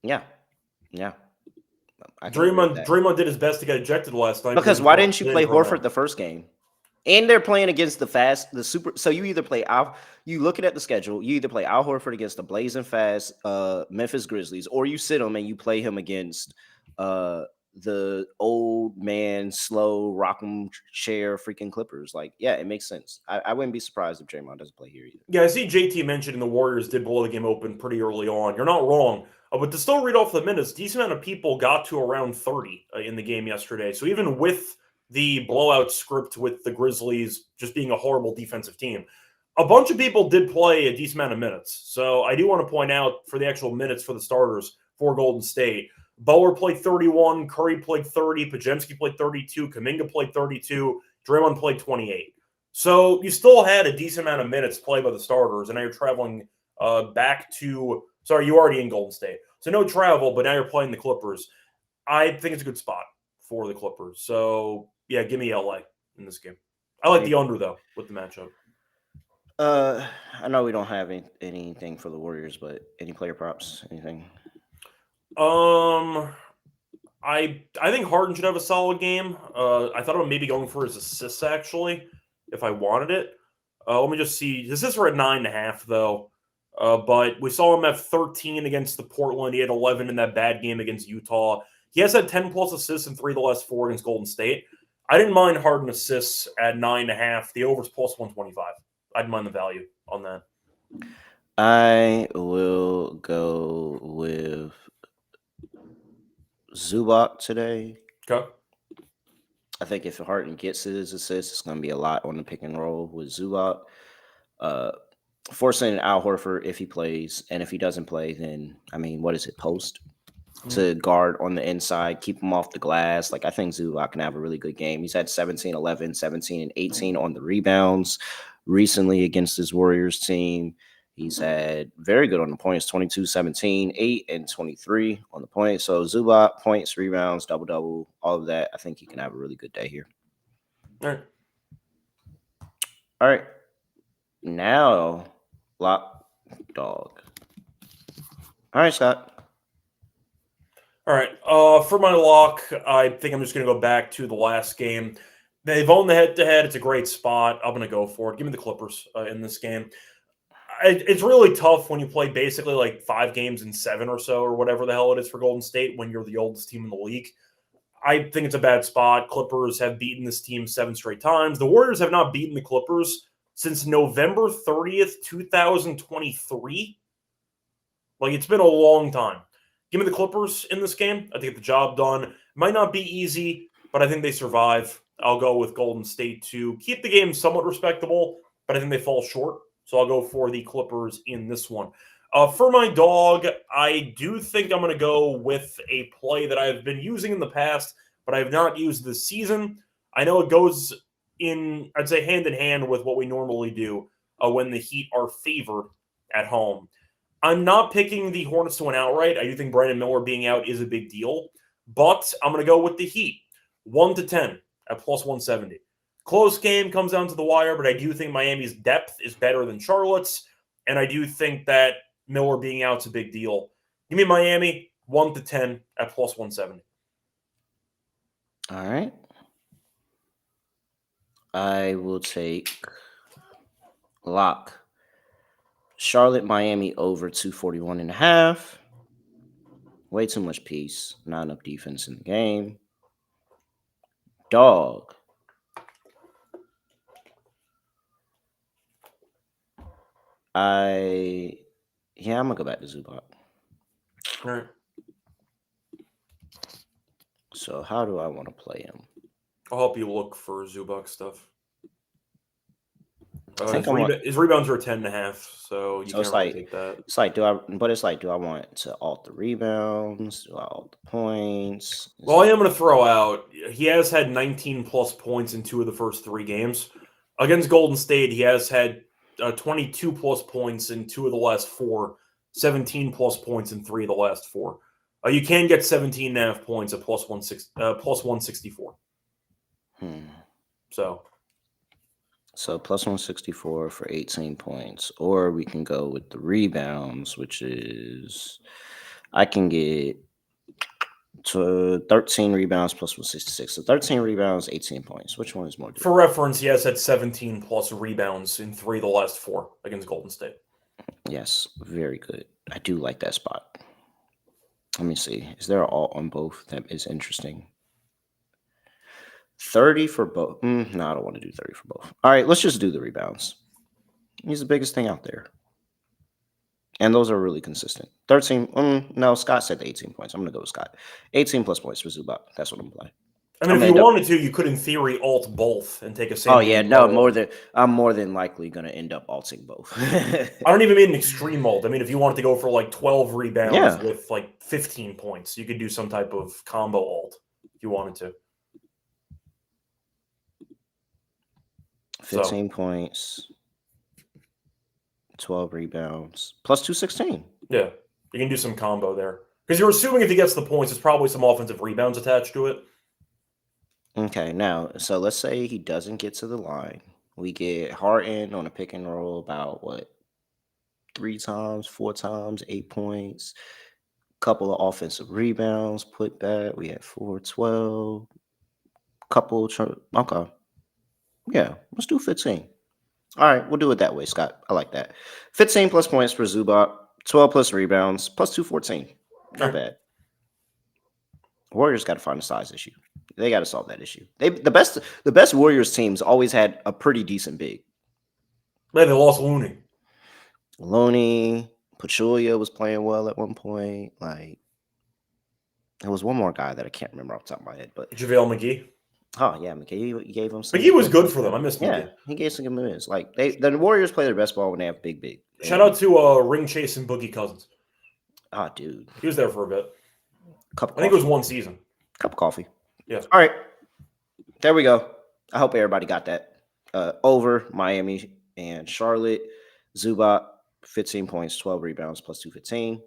Yeah. Yeah. I can agree with that. Draymond did his best to get ejected last night Because he why didn't didn't you play come Horford out. the first game? And they're playing against the super. So you either play Al, you looking at the schedule, you either play Al Horford against the blazing fast Memphis Grizzlies, or you sit him and you play him against the old man, slow, rock'em chair freaking Clippers. Like, yeah, it makes sense. I wouldn't be surprised if Draymond doesn't play here either. Yeah, I see JT mentioning the Warriors did blow the game open pretty early on. You're not wrong. But to still read off the minutes, decent amount of people got to around 30 in the game yesterday. So even with the blowout script with the Grizzlies just being a horrible defensive team, a bunch of people did play a decent amount of minutes. So I do want to point out for the actual minutes for the starters for Golden State, Butler played 31, Curry played 30, Podziemski played 32, Kuminga played 32, Draymond played 28. So you still had a decent amount of minutes played by the starters, and now you're traveling back to – sorry, you already in Golden State. So no travel, but now you're playing the Clippers. I think it's a good spot for the Clippers. So, yeah, give me LA in this game. I like the under, though, with the matchup. I know we don't have anything for the Warriors, but any player props, anything? I think Harden should have a solid game. I thought about maybe going for his assists, actually, if I wanted it. Let me just see. His assists were at 9.5, though. But we saw him have 13 against the Portland. He had 11 in that bad game against Utah. He has had 10-plus assists in 3 of the last 4 against Golden State. I didn't mind Harden assists at 9.5. The over's plus 125. I didn't mind the value on that. I will go with Zubac today. Okay. I think if Harden gets his assist, it's going to be a lot on the pick and roll with Zubac. Forcing Al Horford if he plays, and if he doesn't play, then I mean, what is it? Post to guard on the inside, keep him off the glass. Like, I think Zubac can have a really good game. He's had 17, 11, 17, and 18 on the rebounds recently against his Warriors team. He's had very good on the points, 22, 17, 8, and 23 on the points. So Zubac, points, rebounds, double-double, all of that. I think he can have a really good day here. All right. Now, lock dog. All right, Scott. All right. For my lock, I think I'm just going to go back to the last game. They've owned the head-to-head. It's a great spot. I'm going to go for it. Give me the Clippers in this game. It's really tough when you play basically like 5 games in 7 or so, or whatever the hell it is for Golden State when you're the oldest team in the league. I think it's a bad spot. Clippers have beaten this team 7 straight times. The Warriors have not beaten the Clippers since November 30th, 2023. Like, it's been a long time. Give me the Clippers in this game. I think the job done. It might not be easy, but I think they survive. I'll go with Golden State to keep the game somewhat respectable, but I think they fall short. So I'll go for the Clippers in this one. For my dog, I do think I'm going to go with a play that I've been using in the past, but I have not used this season. I know it goes in, I'd say, hand in hand with what we normally do when the Heat are favored at home. I'm not picking the Hornets to win outright. I do think Brandon Miller being out is a big deal, but I'm going to go with the Heat, 1-10 at plus 170. Close game, comes down to the wire, but I do think Miami's depth is better than Charlotte's, and I do think that Miller being out is a big deal. Give me Miami, 1-10 at plus 170. All right. I will take lock. Charlotte, Miami over 241.5. Way too much piece. Not enough defense in the game. Dog. I'm going to go back to Zubac. All right. So how do I want to play him? I'll help you look for Zubac stuff. His rebounds are 10.5, so you can't really take that. It's like, do I want to alt the rebounds? Do I alt the points? Well, I am going to throw out he has had 19 plus points in 2 of the first 3 games. Against Golden State, he has had 22 plus points in 2 of the last 4, 17 plus points in 3 of the last 4. You can get 17.5 points at plus 164. So plus 164 for 18 points. Or we can go with the rebounds, which is I can get to 13 rebounds plus 166. So 13 rebounds, 18 points. Which one is more? For reference, he has had 17 plus rebounds in 3 of the last 4 against Golden State. Yes, very good. I do like that spot. Let me see. Is there an alt on both? That is interesting. 30 for both. No, I don't want to do 30 for both. All right, let's just do the rebounds. He's the biggest thing out there. And those are really consistent. 13. No, Scott said the 18 points. I'm going to go with Scott. 18 plus points for Zubac. That's what I'm playing. I mean, if you wanted to, you could, in theory, alt both and take a same. Oh, yeah. No, I'm more than likely going to end up alting both. I don't even mean an extreme alt. I mean, if you wanted to go for like 12 rebounds with like 15 points, you could do some type of combo alt if you wanted to. 15 points, 12 rebounds, plus 216. Yeah, you can do some combo there. Because you're assuming if he gets the points, there's probably some offensive rebounds attached to it. Okay, now, so let's say he doesn't get to the line. We get Harden on a pick and roll about, 3 times, 4 times, 8 points. Couple of offensive rebounds, put back. We had 4, 12. Okay. Yeah, let's do 15. All right, we'll do it that way, Scott. I like that. 15 plus points for Zubac, 12 plus rebounds, plus 214. Not bad. Warriors got to find a size issue. They got to solve that issue. The best Warriors teams always had a pretty decent big. Man, they lost Looney. Pachulia was playing well at one point. Like, there was one more guy that I can't remember off the top of my head, but JaVale McGee. Oh yeah, McGee gave him some. McGee was good for them. I missed McGee. Yeah, he gave some good minutes. Like the Warriors play their best ball when they have big. Shout out to ring chasing Boogie Cousins. Oh, dude, he was there for a bit. I think it was one season. Cup of coffee. Yeah. All right, there we go. I hope everybody got that. Over Miami and Charlotte. Zubac, 15 points, 12 rebounds, plus 215.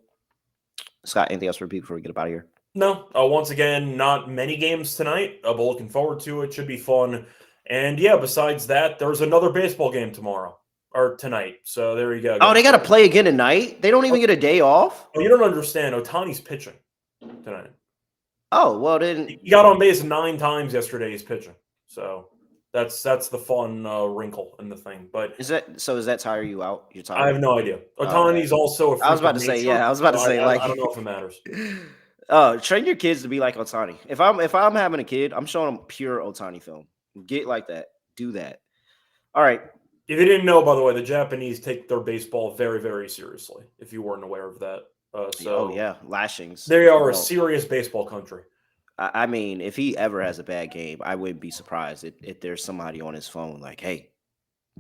Scott, anything else for people before we get up out of here? No. Once again, not many games tonight, but looking forward to it. Should be fun. And yeah, besides that, there's another baseball game tomorrow or tonight. So there you go. Oh, they got to play again tonight? They don't even get a day off? Oh, you don't understand. Ohtani's pitching tonight. Oh, well then. He got on base 9 times yesterday. He's pitching. So that's the fun wrinkle in the thing. But does that tire you out? You're tired? I have no idea. Ohtani's also a freak I was about to say, yeah. I was about to say, like, I don't know if it matters. Train your kids to be like Ohtani. If I'm having a kid, I'm showing them pure Ohtani film. Get like that. Do that. All right. If you didn't know, by the way, the Japanese take their baseball very, very seriously. If you weren't aware of that, oh yeah, lashings. They are a serious baseball country. I mean, if he ever has a bad game, I wouldn't be surprised if there's somebody on his phone like, hey,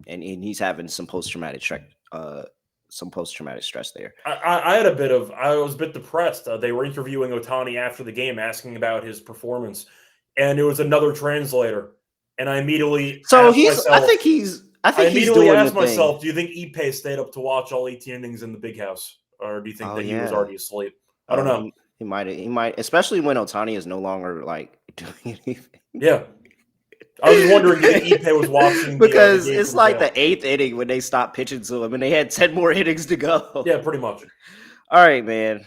and he's having some post-traumatic stress. There. I was a bit depressed. They were interviewing Ohtani after the game, asking about his performance, and it was another translator. And I immediately I immediately asked myself, do you think Ippei stayed up to watch all 18 innings in the big house, or do you think he was already asleep? I don't know. He might, especially when Ohtani is no longer like doing anything. Yeah. I was wondering if Ippei was watching because it's like the 8th inning when they stopped pitching to him and they had 10 more innings to go. Yeah, pretty much. All right, man.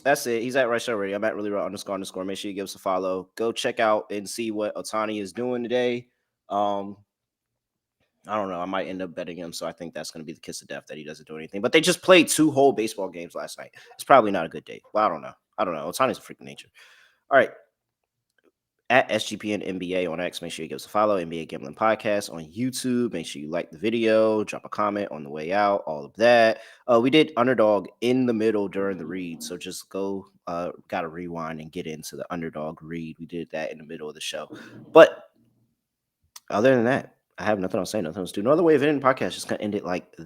That's it. He's at Right Show Radio. I'm at really raw __. Make sure you give us a follow. Go check out and see what Ohtani is doing today. I don't know. I might end up betting him, so I think that's going to be the kiss of death that he doesn't do anything. But they just played 2 whole baseball games last night. It's probably not a good day. Well, I don't know. Ohtani's a freak of nature. All right. At SGPN NBA on X, make sure you give us a follow. NBA Gambling Podcast on YouTube. Make sure you like the video, drop a comment on the way out, all of that. We did Underdog in the middle during the read, so just go, got to rewind and get into the Underdog read. We did that in the middle of the show. But other than that, I have nothing else to say, nothing else to do. No other way of ending the podcast. Just going to end it like